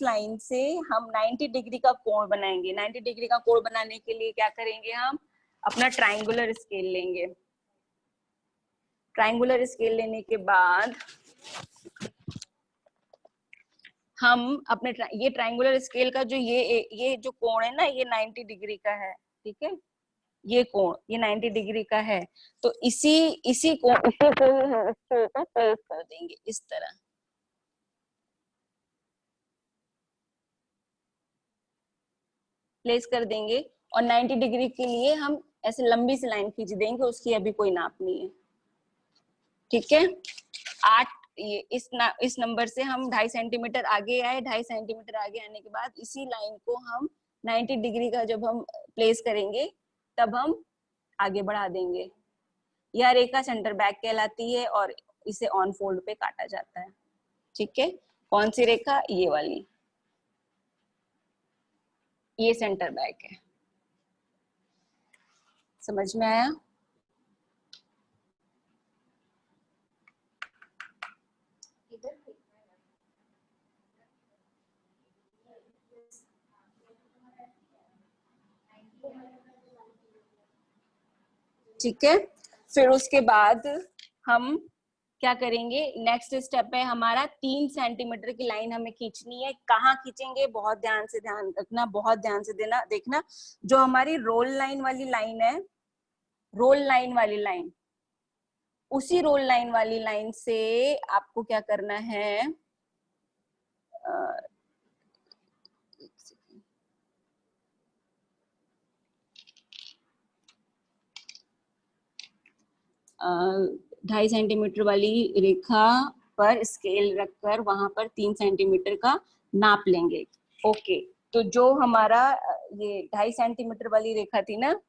लाइन से हम 90 डिग्री का कोण बनाएंगे। 90 डिग्री का कोण बनाने के लिए क्या करेंगे, हम अपना ट्राइंगुलर स्केल लेंगे। ट्राइंगुलर स्केल लेने के बाद हम अपने ये ट्राइंगुलर स्केल का जो ये जो कोण है ना, ये 90 डिग्री का है। ठीक है, ये कोण ये 90 डिग्री का है, तो इसी को हम इसके ऊपर प्लेस कर देंगे इस तरह। प्लेस कर देंगे और 90 डिग्री के लिए हम ऐसे लंबी सी लाइन खींच देंगे, उसकी अभी कोई नाप नहीं है। ठीक है, 8 ये इस नंबर से हम 2.5 सेंटीमीटर आगे आए। 2.5 सेंटीमीटर आगे आने के बाद इसी लाइन को हम 90 डिग्री का जब हम प्लेस करेंगे तब हम आगे बढ़ा देंगे। यह रेखा सेंटर बैक कहलाती है और इसे ऑन फोल्ड पे काटा जाता है। ठीक है, कौन सी रेखा? ये वाली, ये सेंटर बैक है। समझ में आया? ठीक है, फिर उसके बाद हम क्या करेंगे, नेक्स्ट स्टेप है हमारा 3 सेंटीमीटर की लाइन हमें खींचनी है। कहाँ खींचेंगे, बहुत ध्यान से ध्यान रखना, बहुत ध्यान से देना देखना, जो हमारी रोल लाइन वाली लाइन है, रोल लाइन वाली लाइन, उसी रोल लाइन वाली लाइन से आपको क्या करना है, ढाई सेंटीमीटर वाली रेखा पर स्केल रखकर वहां पर 3 सेंटीमीटर का नाप लेंगे। ओके, तो जो हमारा ये 2.5 सेंटीमीटर वाली रेखा थी ना,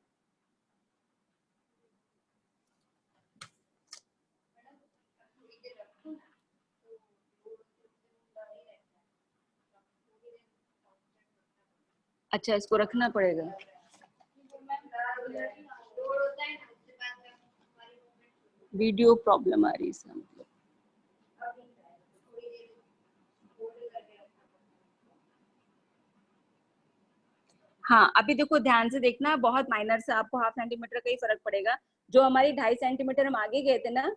अच्छा इसको रखना पड़ेगा, वीडियो प्रॉब्लम आ रही है इसका मतलब। हाँ अभी देखो ध्यान से देखना, बहुत माइनर से, आपको हाफ सेंटीमीटर का ही फर्क पड़ेगा। जो हमारी 2.5 सेंटीमीटर हम आगे गए थे ना,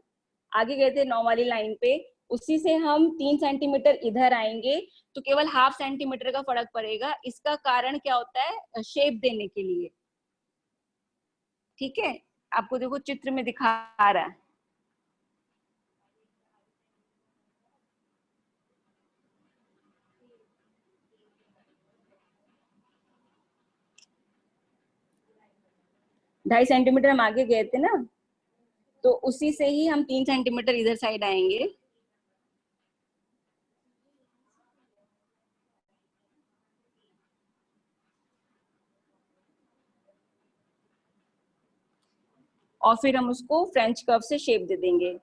आगे गए थे 9 वाली लाइन पे, उसी से हम 3 सेंटीमीटर इधर आएंगे तो केवल हाफ सेंटीमीटर का फर्क पड़ेगा। इसका कारण क्या होता है, शेप देने के लिए। ठीक है, आपको देखो चित्र में दिखा रहा है। ढाई सेंटीमीटर हम आगे गए थे ना, तो उसी से ही हम 3 सेंटीमीटर इधर साइड आएंगे। और फिर हम उसको फ्रेंच कर्व से शेप दे देंगे।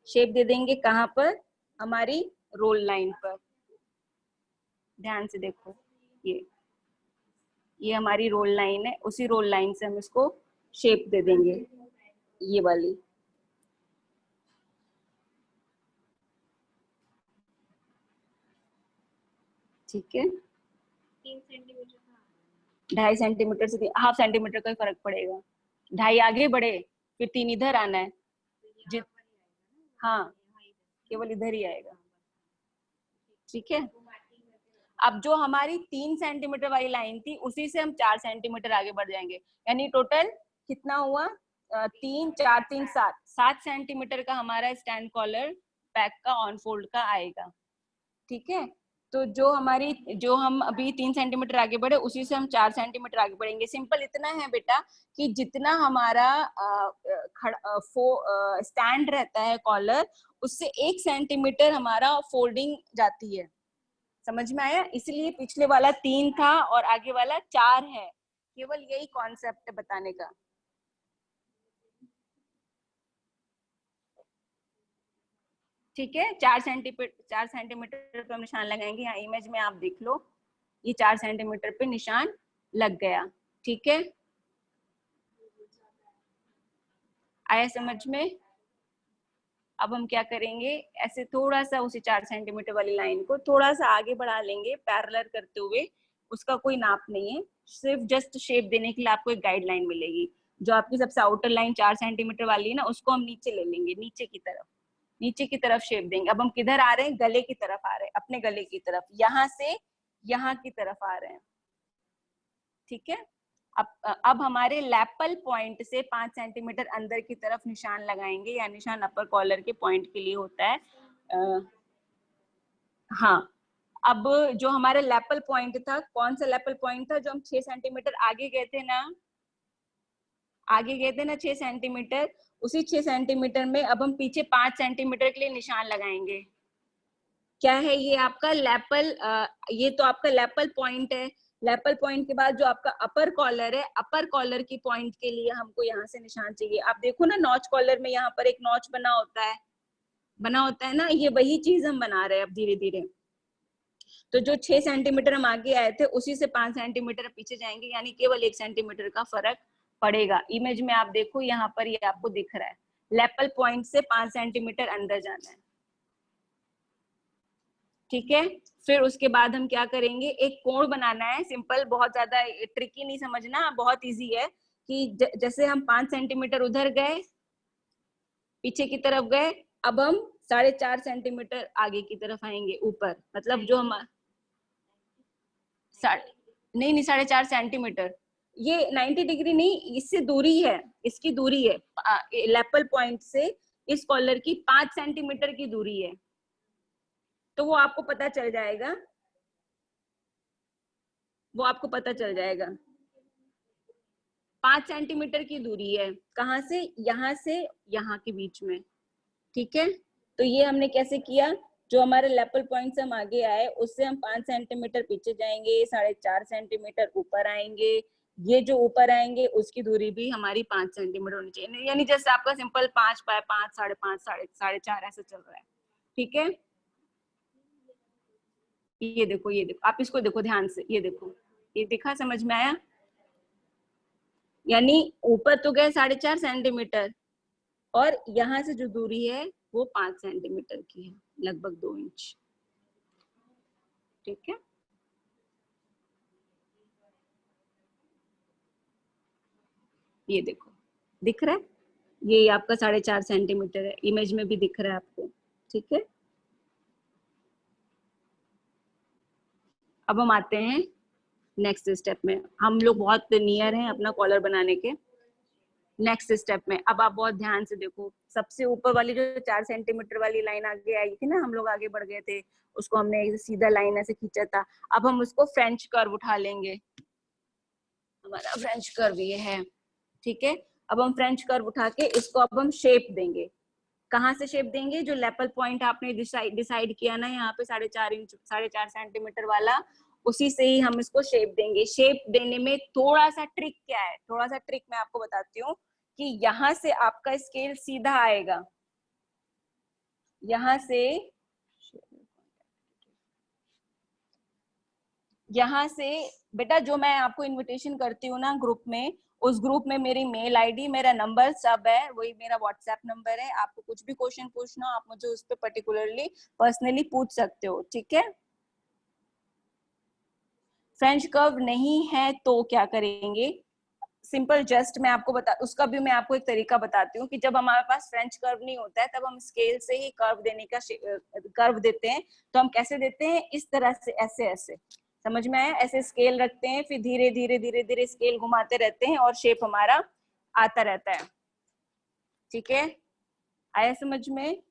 शेप दे देंगे कहाँ पर, हमारी रोल लाइन पर। ध्यान से देखो, ये हमारी रोल लाइन है, उसी रोल लाइन से हम इसको शेप दे देंगे, ये वाली। ठीक है, 2.5 सेंटीमीटर से हाफ सेंटीमीटर का ही फर्क पड़ेगा। 2.5 आगे बढ़े, फिर 3 इधर आना है। जित हाँ, केवल इधर ही आएगा। ठीक है, अब जो हमारी 3 सेंटीमीटर वाली लाइन थी, उसी से हम 4 सेंटीमीटर आगे बढ़ जाएंगे। यानी टोटल कितना हुआ, 3 4 3 7 सेंटीमीटर का हमारा स्टैंड कॉलर पैक का ऑन फोल्ड का आएगा। ठीक है, तो जो हम अभी 3 सेंटीमीटर आगे बढ़े, उसी से हम 4 सेंटीमीटर आगे बढ़ेंगे। सिंपल इतना है बेटा कि जितना हमारा स्टैंड रहता है कॉलर, उससे 1 सेंटीमीटर हमारा फोल्डिंग जाती है। समझ में आया, इसलिए पिछले वाला 3 था और आगे वाला 4 है। केवल यही कॉन्सेप्ट है बताने का। ठीक है, 4 सेंटीमीटर पे हम निशान लगाएंगे। यहाँ इमेज में आप देख लो, ये 4 सेंटीमीटर पे निशान लग गया। ठीक है, आया समझ में। अब हम क्या करेंगे, ऐसे थोड़ा सा उसी 4 सेंटीमीटर वाली लाइन को थोड़ा सा आगे बढ़ा लेंगे पैरेलल करते हुए। उसका कोई नाप नहीं है, सिर्फ जस्ट शेप देने के लिए आपको एक गाइडलाइन मिलेगी। जो आपकी सबसे आउटर लाइन 4 सेंटीमीटर वाली है ना, उसको हम नीचे ले लेंगे, नीचे की तरफ, नीचे की तरफ शेप देंगे। अब हम किधर आ रहे हैं, गले की तरफ आ रहे हैं, अपने गले की तरफ, यहाँ से यहाँ की तरफ आ रहे हैं। ठीक है, अब हमारे लैपल पॉइंट से 5 सेंटीमीटर अंदर की तरफ निशान लगाएंगे। या निशान अपर कॉलर के पॉइंट के लिए होता है। हाँ, अब जो हमारा लैपल पॉइंट था, कौन सा लैपल पॉइंट था, जो हम 6 सेंटीमीटर आगे गए थे ना, आगे गए थे ना 6 सेंटीमीटर, उसी 6 सेंटीमीटर में अब हम पीछे 5 सेंटीमीटर के लिए निशान लगाएंगे। क्या है ये आपका लैपल, ये तो आपका लैपल पॉइंट है। लैपल पॉइंट के बाद जो आपका अपर कॉलर है, अपर कॉलर की पॉइंट के लिए हमको यहाँ से निशान चाहिए। आप देखो ना, नॉच कॉलर में यहाँ पर एक नॉच बना होता है ना, ये वही चीज हम बना रहे हैं अब धीरे धीरे। तो जो 6 सेंटीमीटर हम आगे आए थे, उसी से 5 सेंटीमीटर पीछे जाएंगे, यानी केवल 1 सेंटीमीटर का फर्क पड़ेगा। इमेज में आप देखो, यहाँ पर ये आपको दिख रहा है, लैपल पॉइंट से 5 सेंटीमीटर अंदर जाना है। ठीक है, फिर उसके बाद हम क्या करेंगे, एक कोण बनाना है, सिंपल, बहुत ज्यादा ट्रिकी नहीं समझना, बहुत इजी है। कि जैसे हम 5 सेंटीमीटर उधर गए, पीछे की तरफ गए, अब हम 4.5 सेंटीमीटर आगे की तरफ आएंगे ऊपर, मतलब जो हम नहीं नहीं 4.5 सेंटीमीटर, ये 90 डिग्री नहीं, इससे दूरी है, इसकी दूरी है लेपल पॉइंट से इस कॉलर की 5 सेंटीमीटर की दूरी है। तो वो आपको पता चल जाएगा, वो आपको पता चल जाएगा 5 सेंटीमीटर की दूरी है। कहाँ से यहाँ के बीच में, ठीक है। तो ये हमने कैसे किया, जो हमारे लेपल पॉइंट से हम आगे आए उससे हम 5 सेंटीमीटर पीछे जाएंगे, 4.5 सेंटीमीटर ऊपर आएंगे, ये जो ऊपर आएंगे उसकी दूरी भी हमारी 5 सेंटीमीटर होनी चाहिए, यानी जैसे आपका सिंपल 5 बाय 5, 5.5, 4.5 ऐसा चल रहा है, ठीक है। ये देखो, ये देखो, आप इसको देखो ध्यान से, ये देखो, ये दिखा, समझ में आया। यानी ऊपर तो गए 4.5 सेंटीमीटर, और यहाँ से जो दूरी है वो 5 सेंटीमीटर की है, लगभग 2 इंच, ठीक है। ये देखो, दिख रहा है, ये आपका 4.5 सेंटीमीटर है, इमेज में भी दिख रहा है आपको, ठीक है। अब हम आते हैं नेक्स्ट स्टेप में, हम लोग बहुत नियर हैं अपना कॉलर बनाने के। नेक्स्ट स्टेप में अब आप बहुत ध्यान से देखो, सबसे ऊपर वाली जो 4 सेंटीमीटर वाली लाइन आगे आई थी ना, हम लोग आगे बढ़ गए थे, उसको हमने एक सीधा लाइन ऐसे खींचा था। अब हम उसको फ्रेंच कर्व उठा लेंगे, हमारा फ्रेंच कर्व ये है, ठीक है। अब हम फ्रेंच कर्व उठा के इसको अब हम शेप देंगे। कहाँ से शेप देंगे, जो लेपल पॉइंट आपने डिसाइड किया ना यहाँ पे 4.5 इंच, 4.5 सेंटीमीटर वाला, उसी से ही हम इसको शेप देंगे। शेप देने में थोड़ा सा ट्रिक क्या है, थोड़ा सा ट्रिक मैं आपको बताती हूँ, कि यहाँ से आपका स्केल सीधा आएगा, यहाँ से, यहाँ से बेटा जो मैं आपको इनविटेशन करती हूँ ना ग्रुप में, उस ग्रुप में मेरी मेल आईडी, मेरा नंबर सब है, वही मेरा व्हाट्सएप नंबर है। आपको कुछ भी क्वेश्चन पूछना हो आप मुझे उस पर पर्टिकुलरली पर्सनली पूछ सकते हो, ठीक है। फ्रेंच कर्व नहीं है तो क्या करेंगे, सिंपल, जस्ट मैं आपको बता, उसका भी मैं आपको एक तरीका बताती हूँ, कि जब हमारे पास फ्रेंच कर्व नहीं होता है तब हम स्केल से ही कर्व देने का कर्व देते हैं। तो हम कैसे देते हैं, इस तरह से, ऐसे ऐसे, समझ में आया, ऐसे स्केल रखते हैं, फिर धीरे धीरे धीरे धीरे स्केल घुमाते रहते हैं और शेप हमारा आता रहता है, ठीक है, आया समझ में।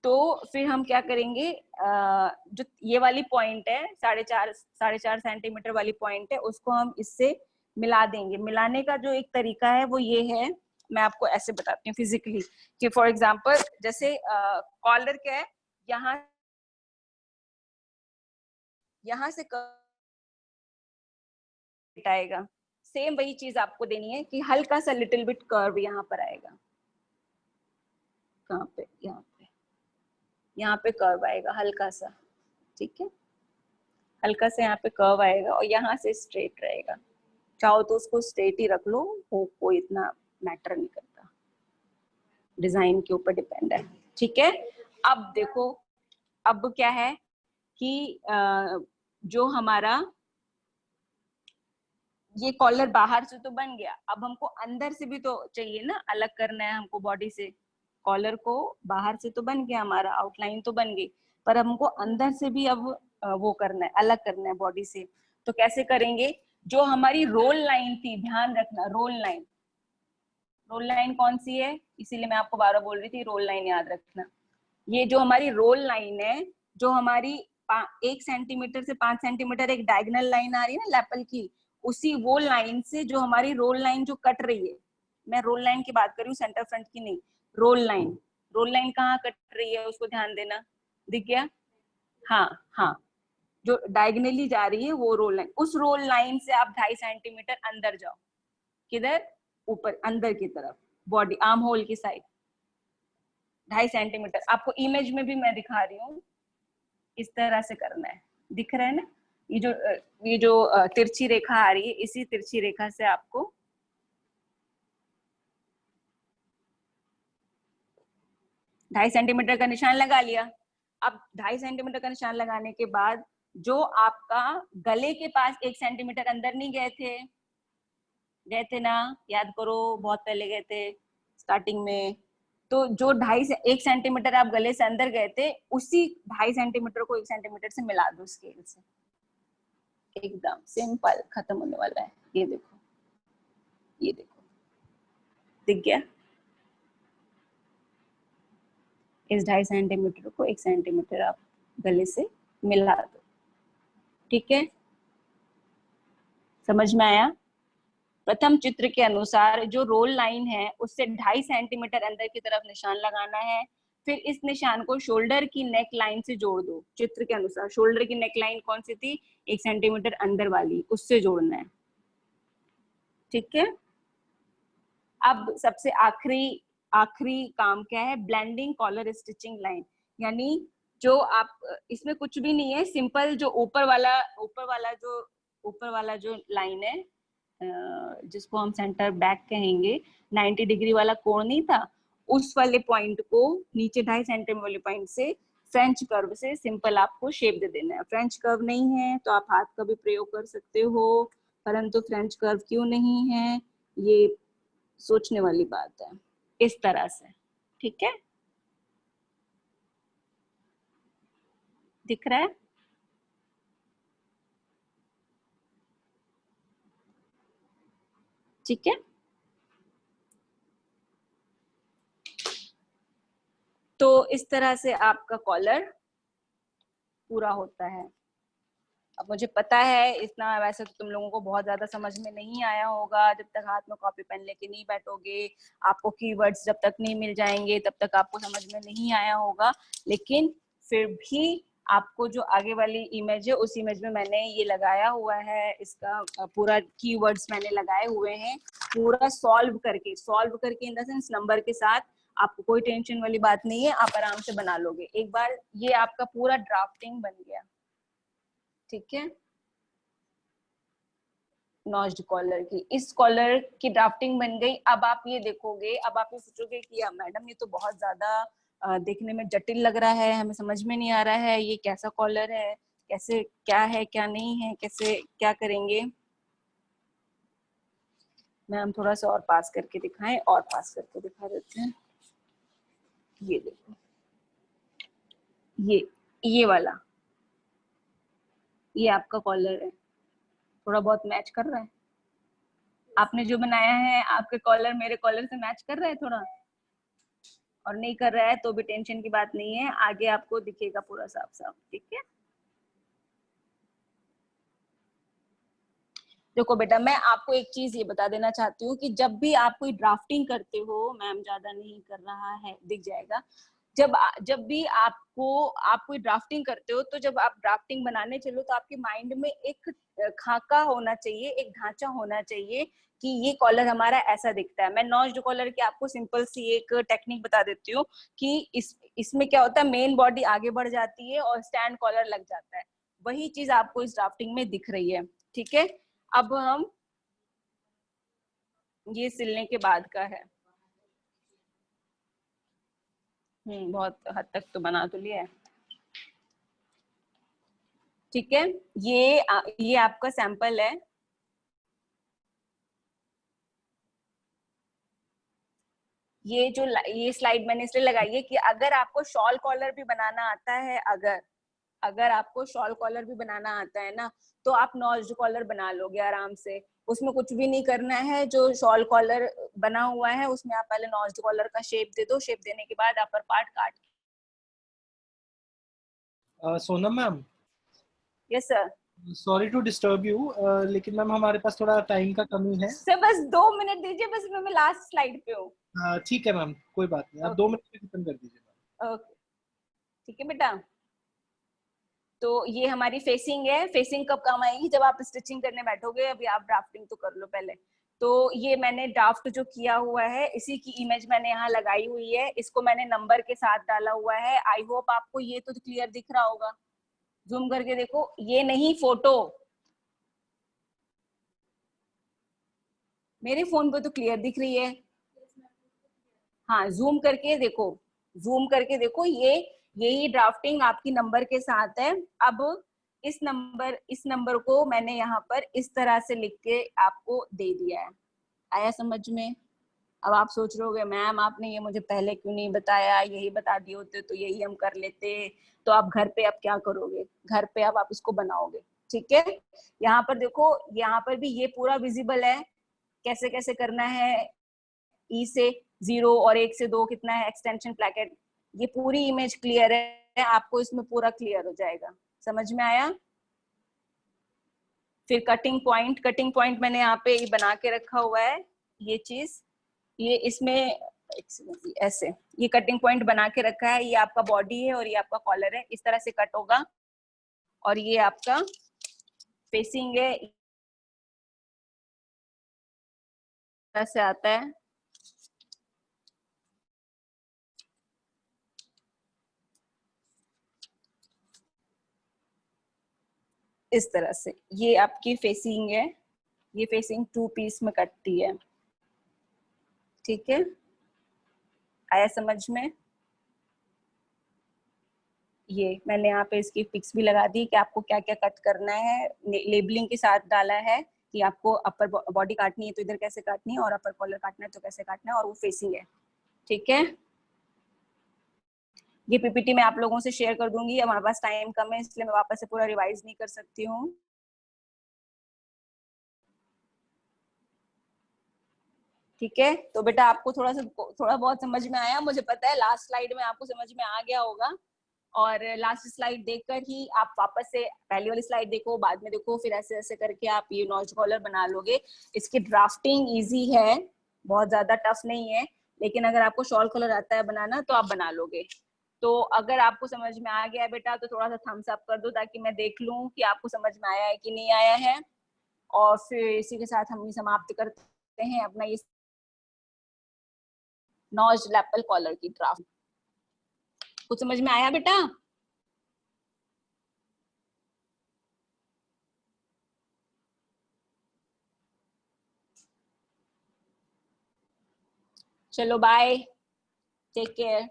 तो फिर हम क्या करेंगे, जो ये वाली पॉइंट है, 4.5 सेंटीमीटर वाली पॉइंट है, उसको हम इससे मिला देंगे। मिलाने का जो एक तरीका है वो ये है, मैं आपको ऐसे बताती हूँ फिजिकली, कि फॉर एग्जांपल जैसे कॉलर क्या है, यहाँ से आएगा, सेम वही चीज आपको देनी है, कि हल्का सा लिटिल बिट कर्व यहाँ पर आएगा, कहाँ पे, यहाँ पे कर्व आएगा हल्का सा, ठीक है, हल्का सा यहाँ पे कर्व आएगा और यहाँ से स्ट्रेट रहेगा। चाहो तो उसको स्ट्रेट ही रख लो, वो कोई इतना मैटर नहीं करता, डिजाइन के ऊपर डिपेंड है, ठीक है। अब देखो, अब क्या है कि जो हमारा ये कॉलर बाहर से तो बन गया, अब हमको अंदर से भी तो चाहिए ना, अलग करना है हमको बॉडी से। कॉलर को बाहर से तो बन गया, हमारा आउटलाइन तो बन गई, पर हमको अंदर से भी अब वो करना है, अलग करना है बॉडी से। तो कैसे करेंगे, जो हमारी रोल लाइन थी, ध्यान रखना, रोल लाइन, रोल लाइन कौन सी है, इसीलिए मैं आपको बार बार बोल रही थी रोल लाइन याद रखना। ये जो हमारी रोल लाइन है, जो हमारी 1 सेंटीमीटर से 5 सेंटीमीटर एक डायगोनल लाइन आ रही है ना लेपल की, उसी वो लाइन से जो हमारी रोल लाइन जो कट रही है, मैं रोल लाइन की बात कर रही हूँ, सेंटर फ्रंट की नहीं, रोल लाइन, रोल लाइन कहाँ कट रही है उसको ध्यान देना, दिख गया, हाँ हाँ, जो डायगोनली जा रही है वो रोल लाइन, उस रोल लाइन से आप 2.5 सेंटीमीटर अंदर जाओ, किधर, ऊपर अंदर की तरफ, बॉडी आर्म होल की साइड, 2.5 सेंटीमीटर, आपको इमेज में भी मैं दिखा रही हूँ, इस तरह से करना है, दिख रहा है ना, ये जो तिरछी रेखा आ रही है, इसी तिरछी रेखा से आपको 2.5 सेंटीमीटर का निशान लगा लिया। अब 2.5 सेंटीमीटर का निशान लगाने के बाद जो आपका गले के पास 1 सेंटीमीटर अंदर नहीं गए थे ना, याद करो, बहुत पहले गए थे स्टार्टिंग में। तो जो 1 सेंटीमीटर आप गले से अंदर गए थे, उसी 2.5 सेंटीमीटर को 1 सेंटीमीटर से मिला दो स्केल से। एकदम सिंपल, खत्म होने वाला है। ये देखो, ये देखो, दिख गया? इस 2.5 सेंटीमीटर को 1 सेंटीमीटर आप गले से मिला दो। ठीक है, समझ में आया? प्रथम चित्र के अनुसार जो रोल लाइन है उससे 2.5 सेंटीमीटर अंदर की तरफ निशान लगाना है। फिर इस निशान को शोल्डर की नेक लाइन से जोड़ दो। चित्र के अनुसार शोल्डर की नेक लाइन कौन सी थी? 1 सेंटीमीटर अंदर वाली, उससे जोड़ना है। ठीक है, अब सबसे आखिरी काम क्या है? Blending collar stitching line. यानी जो आप, इसमें कुछ भी नहीं है, सिंपल जो ऊपर वाला जो लाइन है, जिसको हम सेंटर बैक कहेंगे, 90 डिग्री वाला कोण नहीं था, उस वाले पॉइंट को नीचे 2.5 सेंटीमीटर वाले पॉइंट से फ्रेंच कर्व से सिंपल आपको शेप दे देना है। फ्रेंच कर्व नहीं है तो आप हाथ का भी प्रयोग कर सकते हो, परंतु फ्रेंच कर्व क्यों नहीं है, ये सोचने वाली बात है। इस तरह से, ठीक है, दिख रहा है? ठीक है, तो इस तरह से आपका कॉलर पूरा होता है। अब मुझे पता है इतना वैसे तो तुम लोगों को बहुत ज्यादा समझ में नहीं आया होगा, जब तक हाथ में कॉपी पेन लेके नहीं बैठोगे, आपको कीवर्ड्स जब तक नहीं मिल जाएंगे तब तक आपको समझ में नहीं आया होगा। लेकिन फिर भी आपको जो आगे वाली इमेज है, उस इमेज में मैंने ये लगाया हुआ है, इसका पूरा कीवर्ड्स मैंने लगाए हुए हैं, पूरा सॉल्व करके इन द सेंस नंबर के साथ। आपको कोई टेंशन वाली बात नहीं है, आप आराम से बना लोगे। एक बार ये आपका पूरा ड्राफ्टिंग बन गया, ठीक है, नॉच्ड कॉलर की, इस कॉलर की ड्राफ्टिंग बन गई। अब आप ये देखोगे, अब आप ये सोचोगे कि मैडम ये तो बहुत ज्यादा देखने में जटिल लग रहा है, हमें समझ में नहीं आ रहा है ये कैसा कॉलर है, कैसे क्या है क्या नहीं है, कैसे क्या करेंगे। मैम थोड़ा सा और पास करके दिखाएं, और पास करके दिखा देते हैं। ये देखो, ये वाला, ये आपका कॉलर है। थोड़ा बहुत मैच कर रहा है? आपने जो बनाया है, आपके कॉलर मेरे कॉलर से मैच कर रहा है थोड़ा? और नहीं कर रहा है तो भी टेंशन की बात नहीं है, आगे आपको दिखेगा पूरा साफ साफ। ठीक है, देखो बेटा, मैं आपको एक चीज ये बता देना चाहती हूँ कि जब भी आप कोई ड्राफ्टिंग करते हो, मैम ज्यादा नहीं कर रहा है, दिख जाएगा, जब भी आप कोई ड्राफ्टिंग करते हो, तो जब आप ड्राफ्टिंग बनाने चलो तो आपके माइंड में एक खाका होना चाहिए, एक ढांचा होना चाहिए कि ये कॉलर हमारा ऐसा दिखता है। मैं नॉच्ड कॉलर की आपको सिंपल सी एक टेक्निक बता देती हूँ कि इसमें क्या होता है, मेन बॉडी आगे बढ़ जाती है और स्टैंड कॉलर लग जाता है। वही चीज आपको इस ड्राफ्टिंग में दिख रही है। ठीक है, अब हम, ये सिलने के बाद का है। बहुत हद तक तो बना तो लिया है। ठीक है, ये आपका सैंपल है। ये स्लाइड मैंने इसलिए लगाई है कि अगर आपको शॉल कॉलर भी बनाना आता है, अगर आपको शॉल कॉलर भी बनाना आता है ना, तो आप नॉच्ड कॉलर बना लोगे आराम से। उसमें कुछ भी नहीं करना है, जो शॉल कॉलर बना हुआ है उसमें आप पहले नॉच्ड कॉलर का शेप दे दो, शेप देने के बाद अपर पार्ट काट। Sonam ma'am, yes sir. Sorry to disturb you, लेकिन मैम हमारे पास थोड़ा टाइम का कमी है। सर बस 2 मिनट दीजिए, बस मैं लास्ट स्लाइड पे हूँ। ठीक है मैम, कोई बात नहीं, आप 2 मिनट में खत्म कर दीजिए मैम। ओके, ठीक है बेटा। तो ये हमारी फेसिंग है। फेसिंग कब काम आएगी? जब आप स्टिचिंग करने बैठोगे। अभी आप ड्राफ्टिंग तो कर लो पहले। तो ये मैंने ड्राफ्ट जो किया हुआ है, इसी की इमेज मैंने यहाँ लगाई हुई है, इसको मैंने नंबर के साथ डाला हुआ है। आई होप आपको ये तो क्लियर दिख रहा होगा। जूम करके देखो, ये नहीं फोटो, मेरे फोन पे तो क्लियर दिख रही है। हाँ, जूम करके देखो, जूम करके देखो, यही ड्राफ्टिंग आपकी नंबर के साथ है। अब इस नंबर को मैंने यहाँ पर इस तरह से लिख के आपको दे दिया है। आया समझ में? अब आप सोच रहे होगे मैम आपने ये मुझे पहले क्यों नहीं बताया, यही बता दिए होते तो यही हम कर लेते। तो आप घर पे अब क्या करोगे, घर पे अब आप इसको बनाओगे। ठीक है, यहाँ पर देखो, यहाँ पर भी ये पूरा विजिबल है कैसे कैसे करना है। ई से 0 और 1 से 2 कितना है एक्सटेंशन प्लैकेट, ये पूरी इमेज क्लियर है, आपको इसमें पूरा क्लियर हो जाएगा। समझ में आया? फिर कटिंग पॉइंट मैंने यहाँ पे बना के रखा हुआ है। ये चीज, ये इसमें ऐसे ये कटिंग पॉइंट बना के रखा है। ये आपका बॉडी है और ये आपका कॉलर है, इस तरह से कट होगा। और ये आपका फेसिंग है, से आता है। इस तरह से ये आपकी फेसिंग है, ये फेसिंग 2 पीस में कटती है। ठीक है, आया समझ में? ये मैंने यहाँ पे इसकी पिक्स भी लगा दी कि आपको क्या क्या कट करना है, लेबलिंग के साथ डाला है कि आपको अपर बॉडी काटनी है तो इधर कैसे काटनी है, और अपर कॉलर काटना है तो कैसे काटना है, और वो फेसिंग है। ठीक है, ये पीपीटी मैं आप लोगों से शेयर कर दूंगी। हमारे पास टाइम कम है इसलिए मैं वापस से पूरा रिवाइज नहीं कर सकती हूँ। ठीक है, तो बेटा आपको थोड़ा बहुत समझ में आया, मुझे पता है लास्ट स्लाइड में आपको समझ में आ गया होगा। और लास्ट स्लाइड देखकर ही आप वापस से पहली वाली स्लाइड देखो, बाद में देखो, फिर ऐसे ऐसे करके आप ये नॉच कॉलर बना लोगे। इसकी ड्राफ्टिंग इजी है, बहुत ज्यादा टफ नहीं है, लेकिन अगर आपको शॉल कॉलर आता है बनाना तो आप बना लोगे। तो अगर आपको समझ में आ गया बेटा तो थोड़ा सा थम्स अप कर दो ताकि मैं देख लूं कि आपको समझ में आया है कि नहीं आया है। और फिर इसी के साथ हम समाप्त करते हैं अपना ये नॉच लैपल कॉलर की ड्राफ्ट। कुछ समझ में आया बेटा? चलो बाय, टेक केयर।